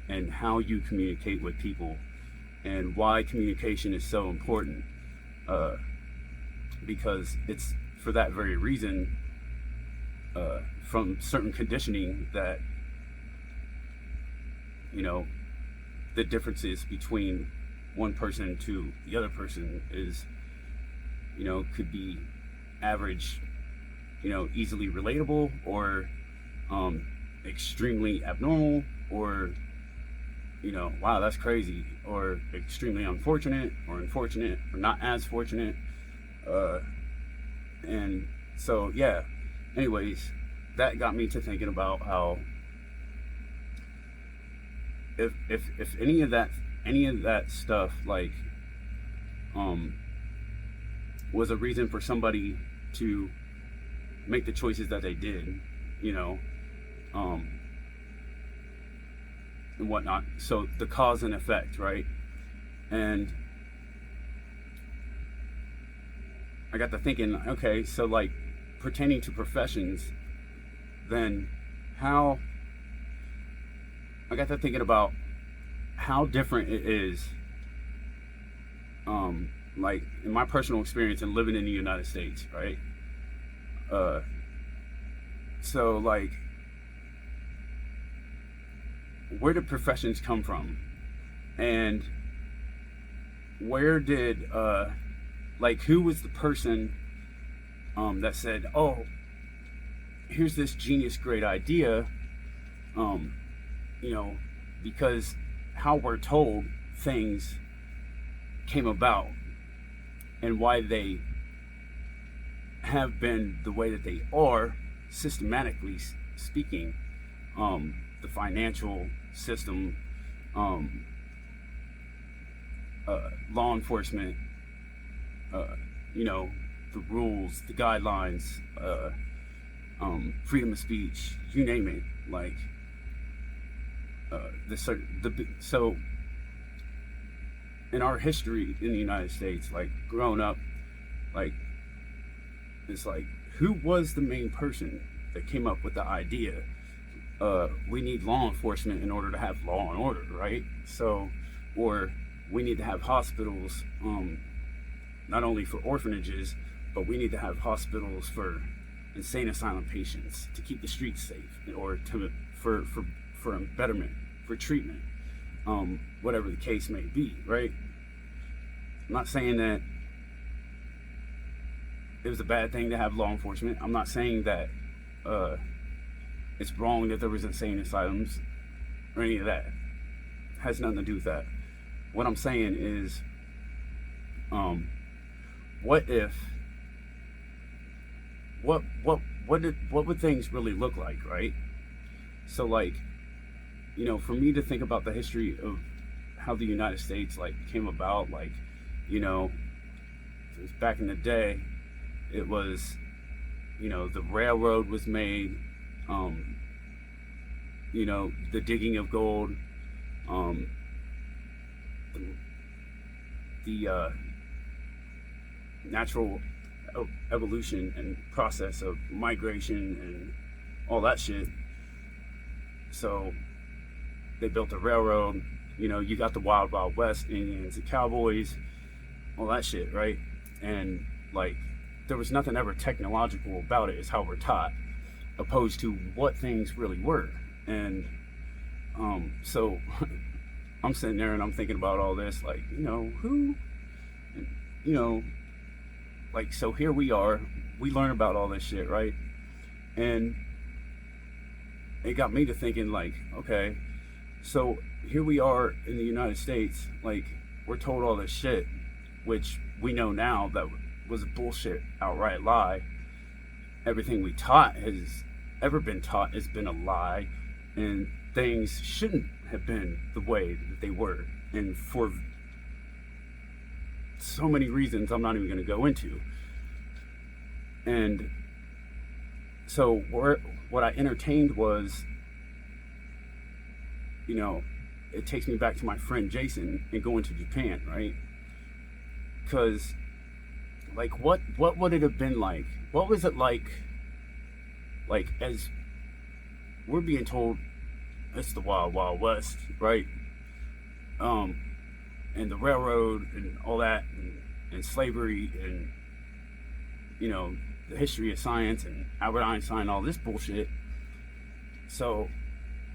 and how you communicate with people, and why communication is so important, because it's for that very reason, from certain conditioning, that the differences between one person to the other person is, could be average, easily relatable, or extremely abnormal, or wow, that's crazy, or extremely unfortunate, or unfortunate, or not as fortunate. And so, yeah, anyways, that got me to thinking about how if any of that stuff like was a reason for somebody to make the choices that they did, you know, and whatnot. So the cause and effect, right? And I got to thinking, okay, so like pertaining to professions, then how, I got to thinking about how different it is, like in my personal experience in living in the United States, right? So like, where did professions come from? And where did, like, who was the person that said, oh, here's this genius great idea, you know, because how we're told things came about and why they have been the way that they are, systematically speaking, the financial system, law enforcement, you know, the rules, the guidelines, freedom of speech, you name it. Like, so in our history in the United States, like growing up, like it's like, who was the main person that came up with the idea? We need law enforcement in order to have law and order, right? So, or we need to have hospitals, not only for orphanages, but we need to have hospitals for insane asylum patients to keep the streets safe, or to for betterment, for treatment, whatever the case may be, right? I'm not saying that it was a bad thing to have law enforcement. I'm not saying that it's wrong that there was insane asylums or any of that. It has nothing to do with that. What I'm saying is, what would things really look like, right? So like, you know, for me to think about the history of how the United States like came about, like, you know, it was back in the day, it was, you know, the railroad was made, you know, the digging of gold, the natural evolution and process of migration and all that shit. So they built a railroad, you know, you got the Wild Wild West, Indians and cowboys, all that shit, right? And like, there was nothing ever technological about it, is how we're taught, opposed to what things really were. And so I'm sitting there and I'm thinking about all this, like, you know, who, you know, like, so here we are, we learn about all this shit, right? And it got me to thinking, like, okay, so here we are in the United States, like, we're told all this shit, which we know now that was a bullshit, outright lie. Everything we taught has ever been taught has been a lie, and things shouldn't have been the way that they were, and for so many reasons I'm not even going to go into. And so what I entertained was, you know, it takes me back to my friend Jason and going to Japan, right? Because, like, what would it have been like? What was it like, as we're being told it's the Wild Wild West, right? And the railroad and all that, and slavery, and, you know, the history of science and Albert Einstein, all this bullshit. So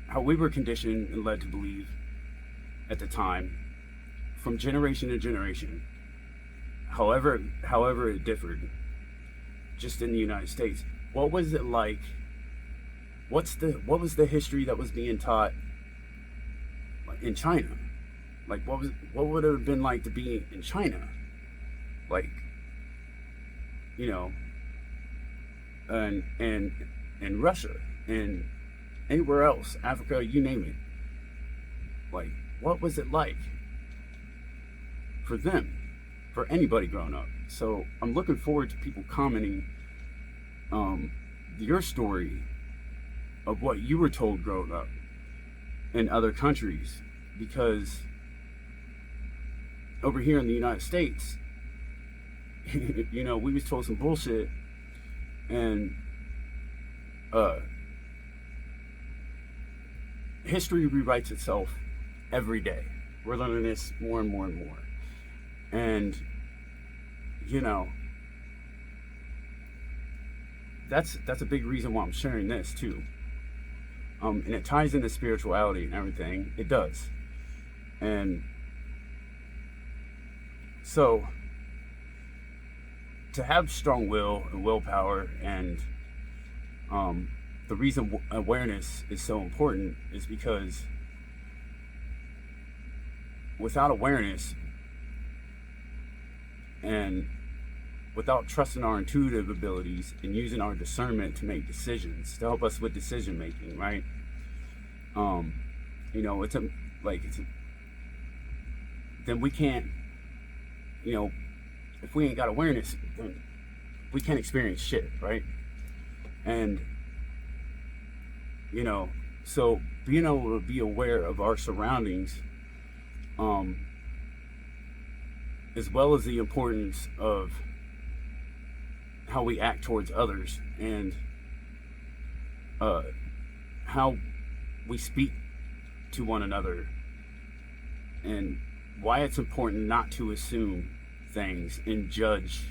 how we were conditioned and led to believe at the time, from generation to generation, however it differed, just in the United States, what was it like? What was the history that was being taught in China? Like, what would it have been like to be in China? Like, you know, and Russia and anywhere else, Africa, you name it. Like, what was it like for them, for anybody growing up? So I'm looking forward to people commenting your story of what you were told growing up in other countries, because over here in the United States, we was told some bullshit, and history rewrites itself every day. We're learning this more and more and more, and that's a big reason why I'm sharing this too. And it ties into spirituality and everything. It does. And so to have strong will and willpower, and the reason awareness is so important is because without awareness and without trusting our intuitive abilities and using our discernment to make decisions, to help us with decision making, right? Then we can't, if we ain't got awareness, then we can't experience shit, right? And, so being able to be aware of our surroundings, as well as the importance of how we act towards others, and how we speak to one another, and why it's important not to assume things and judge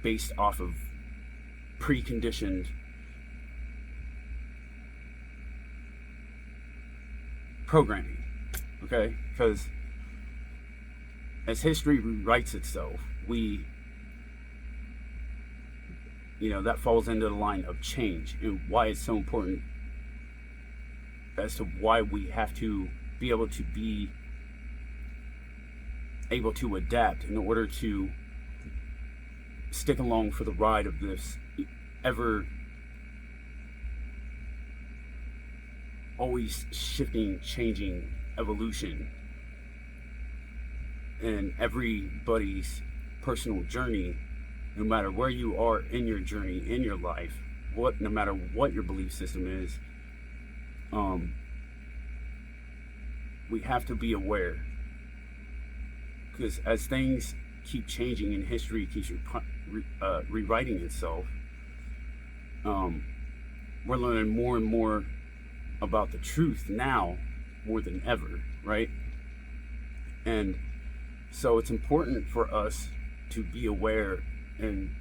based off of preconditioned programming, okay? Because as history rewrites itself, that falls into the line of change, and why it's so important as to why we have to be able to adapt in order to stick along for the ride of this ever always shifting, changing evolution. And everybody's personal journey, no matter where you are in your journey, in your life, no matter what your belief system is, we have to be aware. Because as things keep changing and history keeps rewriting itself, we're learning more and more about the truth now more than ever, right? And so it's important for us to be aware and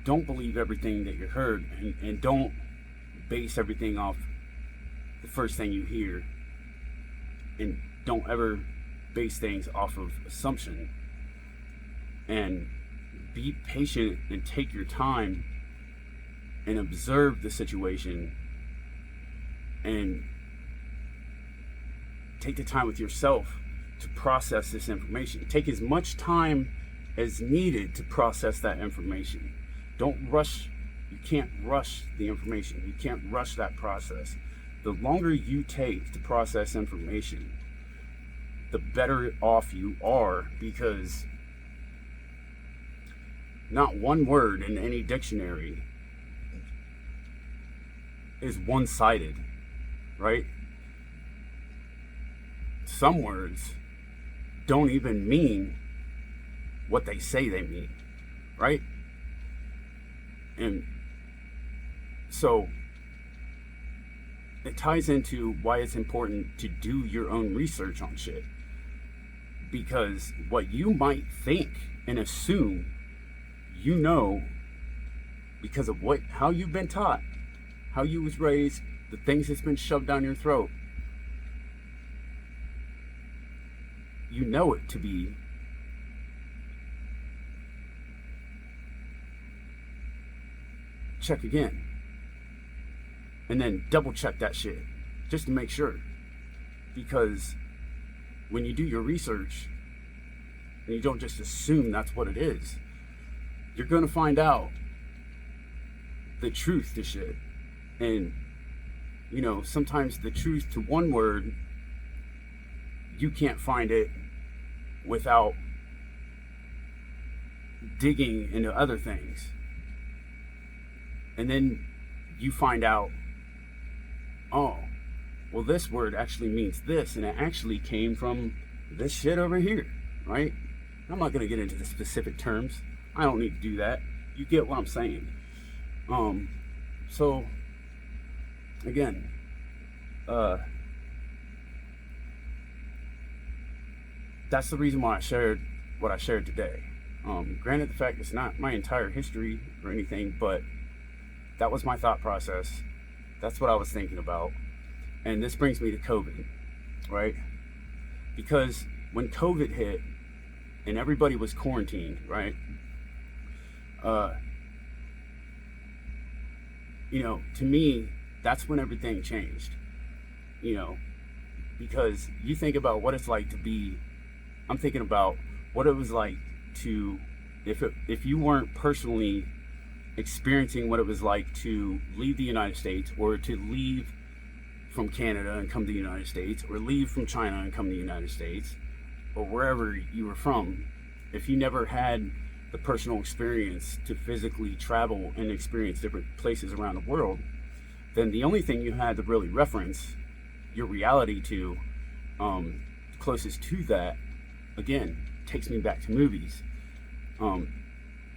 don't believe everything that you heard, and don't base everything off the first thing you hear, and don't ever base things off of assumption, and be patient and take your time and observe the situation, and take the time with yourself to process this information. Take as much time as needed to process that information. Don't rush. You can't rush the information. You can't rush that process. The longer you take to process information, the better off you are, because not one word in any dictionary is one-sided, right? Some words don't even mean what they say they mean, right? And so it ties into why it's important to do your own research on shit. Because what you might think and assume, because of how you've been taught, how you was raised, the things that's been shoved down your throat, you know it to be check again, and then double check that shit just to make sure. Because when you do your research and you don't just assume that's what it is, you're going to find out the truth to shit. And sometimes the truth to one word, you can't find it without digging into other things. And then you find out, oh, well, this word actually means this, and it actually came from this shit over here, right? I'm not going to get into the specific terms. I don't need to do that. You get what I'm saying. So, again, that's the reason why I shared what I shared today. Granted, the fact it's not my entire history or anything, but that was my thought process. That's what I was thinking about. And this brings me to COVID, right? Because when COVID hit and everybody was quarantined, right? To me, that's when everything changed. Because you think about what it's like to be, I'm thinking about what it was like to, if you weren't personally experiencing what it was like to leave the United States, or to leave from Canada and come to the United States, or leave from China and come to the United States, or wherever you were from, if you never had the personal experience to physically travel and experience different places around the world, then the only thing you had to really reference your reality to, closest to that, again, takes me back to movies,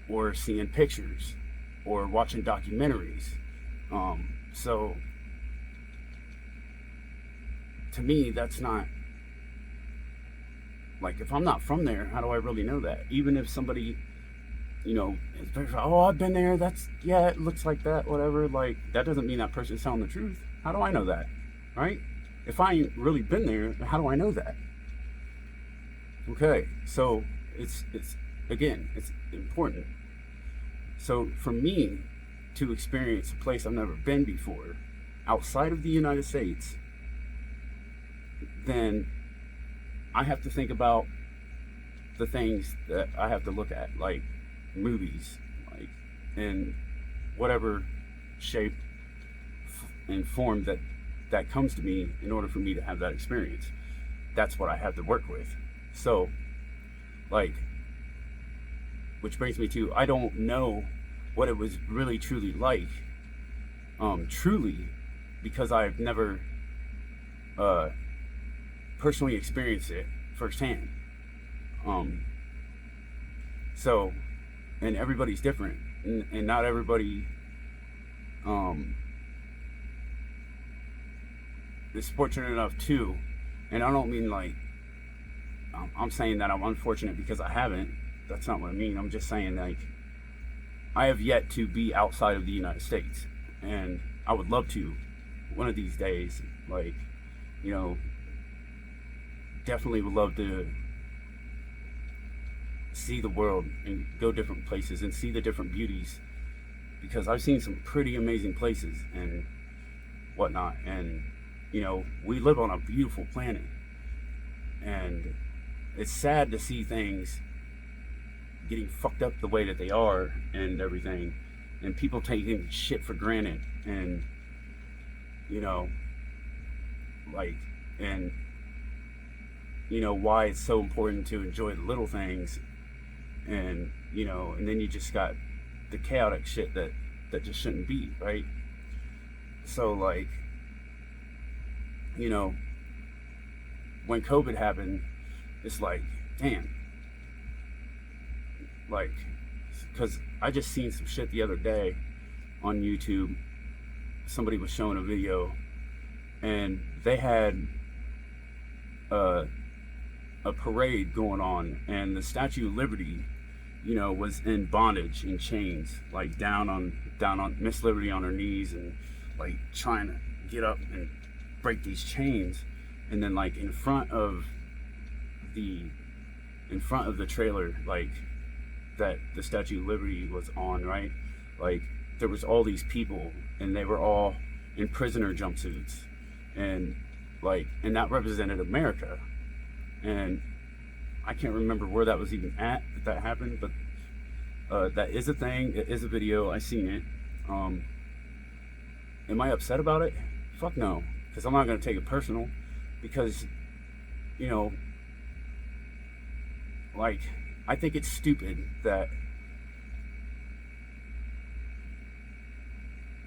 or seeing pictures, or watching documentaries. So to me, that's not, like, if I'm not from there, how do I really know that? Even if somebody, is very, oh, I've been there, yeah, it looks like that, whatever, like, that doesn't mean that person's telling the truth. How do I know that, right? If I ain't really been there, how do I know that? Okay, so it's important. So for me to experience a place I've never been before, outside of the United States, then I have to think about the things that I have to look at, like movies, like in whatever shape and form that comes to me in order for me to have that experience. That's what I have to work with. So, like, which brings me to, I don't know what it was really truly like, because I've never personally experienced it firsthand. So, and everybody's different, and not everybody is fortunate enough to, and I don't mean like, I'm saying that I'm unfortunate because I haven't. That's not what I mean. I'm just saying, like, I have yet to be outside of the United States, and I would love to one of these days. Like, definitely would love to see the world and go different places and see the different beauties, because I've seen some pretty amazing places and whatnot. And we live on a beautiful planet, and it's sad to see things getting fucked up the way that they are and everything, and people taking shit for granted, and why it's so important to enjoy the little things, and and then you just got the chaotic shit that just shouldn't be, right? So, like, when COVID happened, it's like, damn, like, because I just seen some shit the other day on YouTube. Somebody was showing a video, and they had a parade going on, and the Statue of Liberty, was in bondage, in chains, like down on Miss Liberty on her knees, and like trying to get up and break these chains. And then, like, in front of the trailer, like, that the Statue of Liberty was on, right? Like, there was all these people, and they were all in prisoner jumpsuits, and that represented America. And I can't remember where that was even at that happened, but that is a thing. It is a video. I seen it. Am I upset about it? Fuck no, because I'm not going to take it personal, because, you know, like, I think it's stupid that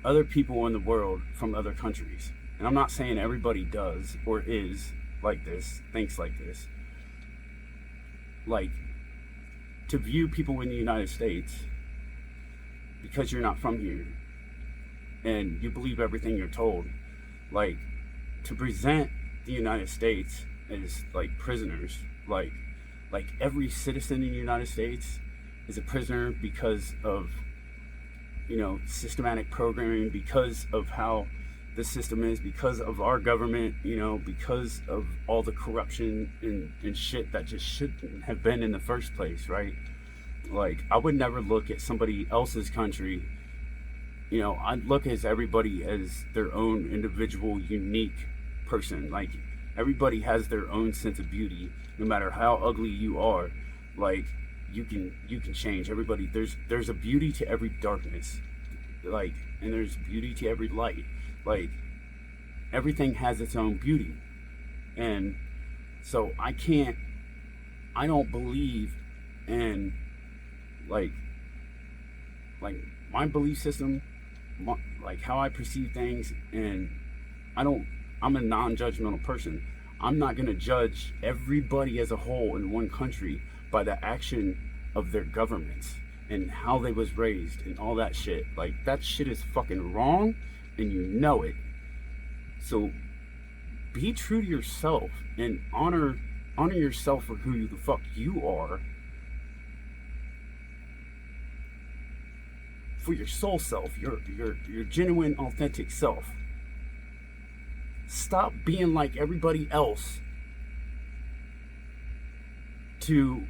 other people in the world from other countries, and I'm not saying everybody does or is like this, thinks like this, like, to view people in the United States because you're not from here and you believe everything you're told, like, to present the United States as like prisoners, like every citizen in the United States is a prisoner because of, you know, systematic programming, because of how the system is, because of our government, you know, because of all the corruption and shit that just shouldn't have been in the first place, right? Like, I would never look at somebody else's country, you know, I'd look at everybody as their own individual, unique person. Like, everybody has their own sense of beauty, no matter how ugly you are. Like, you can change. Everybody, there's a beauty to every darkness, like, and there's beauty to every light. Like, everything has its own beauty. And so I don't believe in like my belief system, like how I perceive things, and I'm a non-judgmental person. I'm not going to judge everybody as a whole in one country by the action of their governments and how they was raised and all that shit. Like, that shit is fucking wrong, and you know it. So be true to yourself and honor yourself for who the fuck you are, for your soul self, your genuine, authentic self. Stop being like everybody else and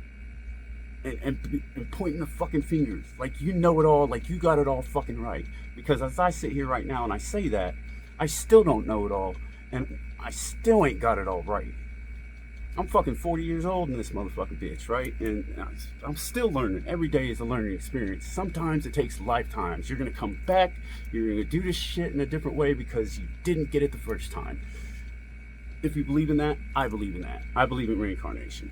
pointing the fucking fingers like you know it all, like you got it all fucking right. Because as I sit here right now and I say that, I still don't know it all, and I still ain't got it all right. I'm fucking 40 years old in this motherfucking bitch, right? And I'm still learning. Every day is a learning experience. Sometimes it takes lifetimes. You're gonna come back, you're gonna do this shit in a different way because you didn't get it the first time. If you believe in that, I believe in that. I believe in reincarnation.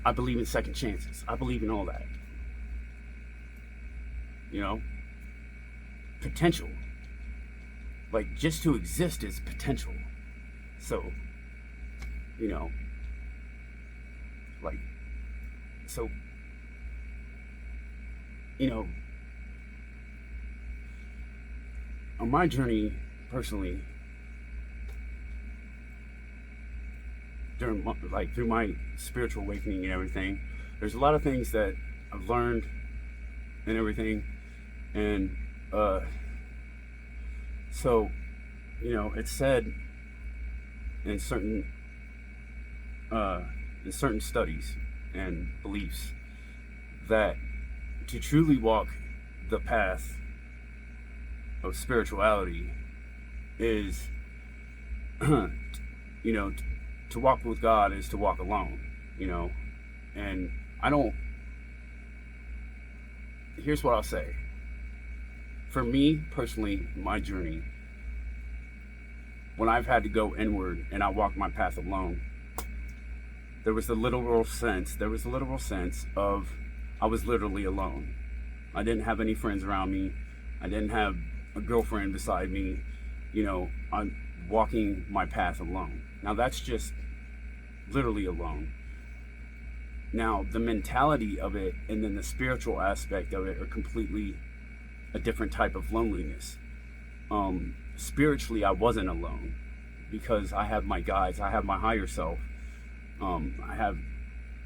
I believe in second chances. I believe in all that. You know? Potential. Like, just to exist is potential. So, you know, like, so, you know, on my journey personally, through my spiritual awakening and everything, there's a lot of things that I've learned and everything, and so, you know, it's said in certain studies and beliefs that to truly walk the path of spirituality is, you know, to walk with God is to walk alone, you know. And here's what I'll say. For me personally, my journey, when I've had to go inward and I walked my path alone, there was a literal sense of I was literally alone. I didn't have any friends around me. I didn't have a girlfriend beside me. You know, I'm walking my path alone. Now that's just literally alone. Now the mentality of it and then the spiritual aspect of it are completely a different type of loneliness. Spiritually, I wasn't alone because I have my guides. I have my higher self. I have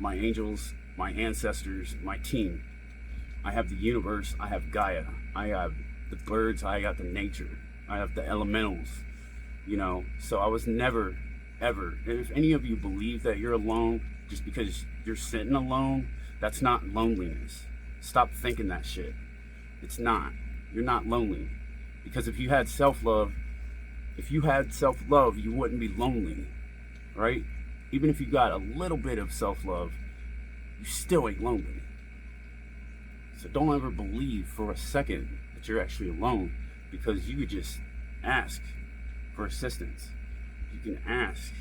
my angels, my ancestors, my team. I have the universe. I have Gaia. I have the birds. I got the nature. I have the elementals. You know, so I was never, ever. If any of you believe that you're alone just because you're sitting alone, that's not loneliness. Stop thinking that shit. It's not. You're not lonely. Because if you had self-love, you wouldn't be lonely, right? Even if you got a little bit of self-love, you still ain't lonely. So don't ever believe for a second that you're actually alone, because you could just ask for assistance. You can ask,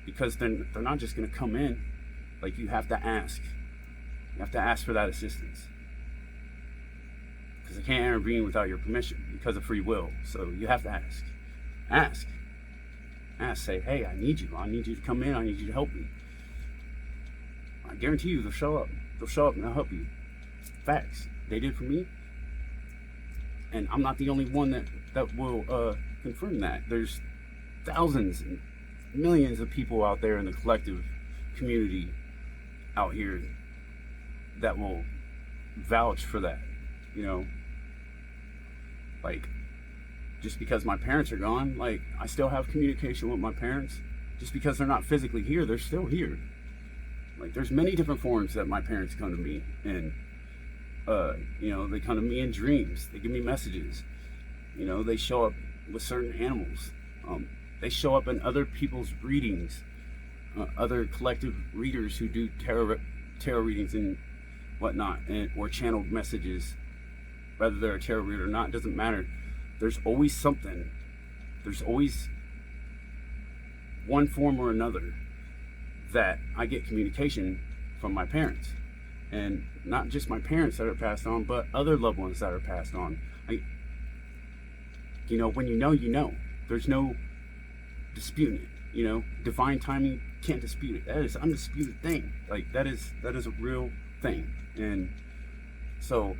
because they're not just going to come in. Like, you have to ask. You have to ask for that assistance, because they can't intervene without your permission because of free will. So you have to ask. Ask. Say, hey, I need you to come in. I need you to help me. I guarantee you they'll show up. They'll show up and they'll help you. Facts. They did for me. And I'm not the only one that will confirm that. There's thousands and millions of people out there in the collective community out here that will vouch for that. You know, like, just because my parents are gone, like, I still have communication with my parents. Just because they're not physically here, they're still here. Like, there's many different forms that my parents come to me in. You know, they come to me in dreams. They give me messages. You know, they show up with certain animals. They show up in other people's readings. Other collective readers who do tarot readings and whatnot, or channeled messages. Whether they're a tarot reader or not, doesn't matter. There's always something. There's always one form or another that I get communication from my parents. And not just my parents that are passed on, but other loved ones that are passed on. You know, when you know. There's no disputing it. You know, divine timing, can't dispute it. That is an undisputed thing. Like, that is a real thing. And so,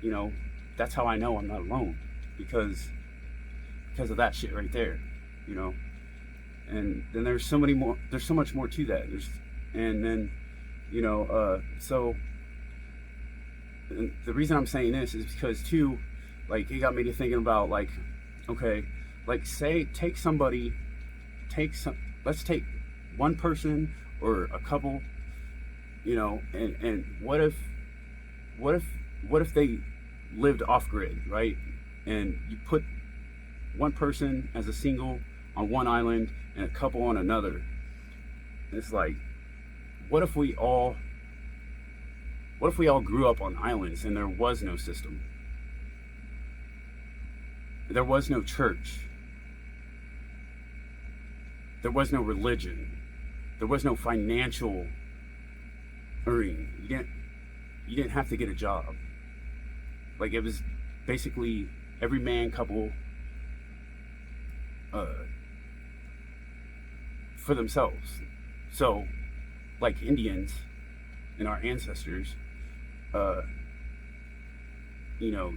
you know, that's how I know I'm not alone, because of that shit right there. You know. And then there's so much more to that. And then, you know, so the reason I'm saying this is because, too, like, it got me to thinking about, like, okay, like, say, let's take one person or a couple, you know, and what if they lived off grid, right? And you put one person as a single on one island and a couple on another. It's like, what if we all grew up on islands and there was no system? There was no church. There was no religion. There was no financial earning. You didn't have to get a job. Like, it was basically every man, couple, for themselves. So, like Indians and our ancestors, you know,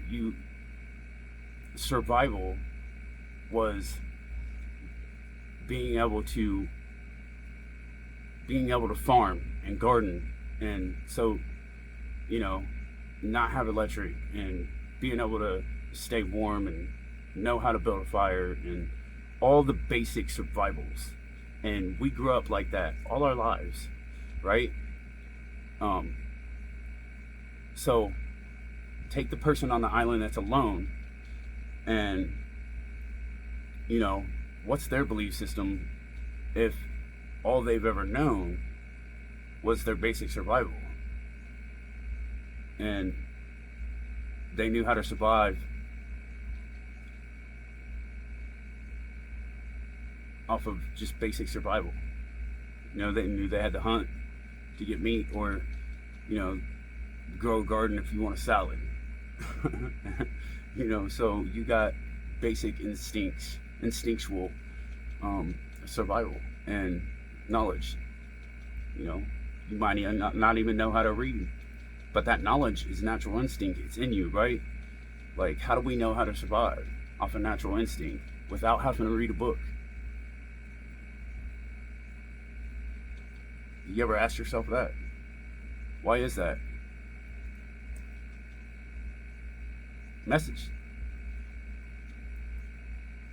survival was being able to farm and garden, and so, you know, not have electric, and being able to stay warm and know how to build a fire and all the basic survivals. And we grew up like that all our lives, right? So take the person on the island that's alone, and, you know, what's their belief system if all they've ever known was their basic survival? And they knew how to survive off of just basic survival. You know, they knew they had to hunt to get meat, or, you know, grow a garden if you want a salad. You know, so you got basic instinctual survival and knowledge. You know, you might not even know how to read, but that knowledge is natural instinct. It's in you, right? Like, how do we know how to survive off a natural instinct without having to read a book? You ever ask yourself that? Why is that? Message.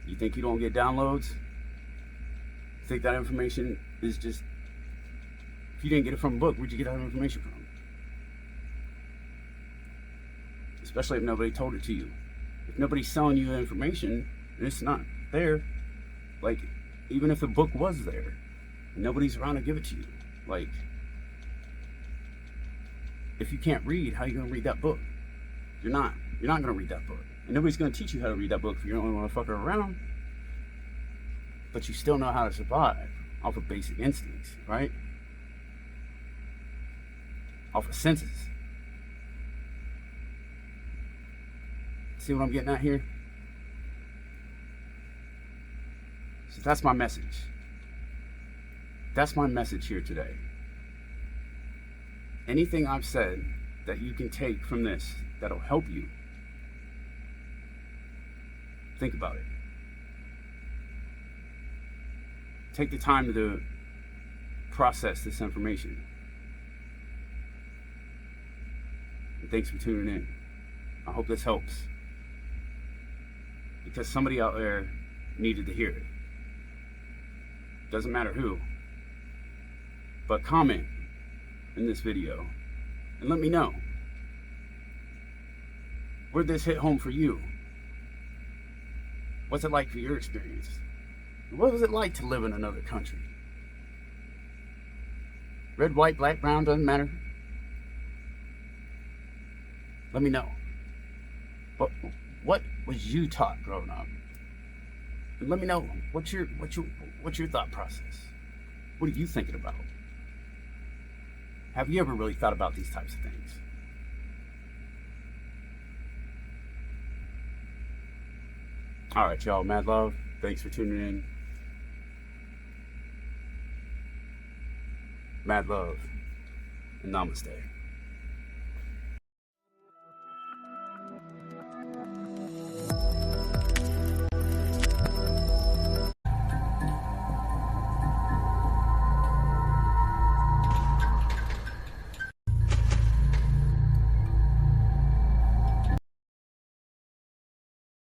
You think you don't get downloads? You think that information is just... If you didn't get it from a book, where'd you get that information from? Especially if nobody told it to you. If nobody's selling you the information and it's not there, like, even if the book was there, nobody's around to give it to you. Like, if you can't read, how are you going to read that book? You're not going to read that book. And nobody's going to teach you how to read that book if you're the only motherfucker around. But you still know how to survive off of basic instincts, right? Off of senses. See what I'm getting at here? So that's my message. That's my message here today. Anything I've said that you can take from this that'll help you, think about it. Take the time to process this information. And thanks for tuning in. I hope this helps. Because somebody out there needed to hear it. Doesn't matter who. But comment in this video and let me know. Where'd this hit home for you? What's it like for your experience? What was it like to live in another country? Red, white, black, brown, doesn't matter. Let me know. But what was you taught growing up? And let me know what's your thought process? What are you thinking about? Have you ever really thought about these types of things? All right, y'all. Mad love. Thanks for tuning in. Mad love and namaste.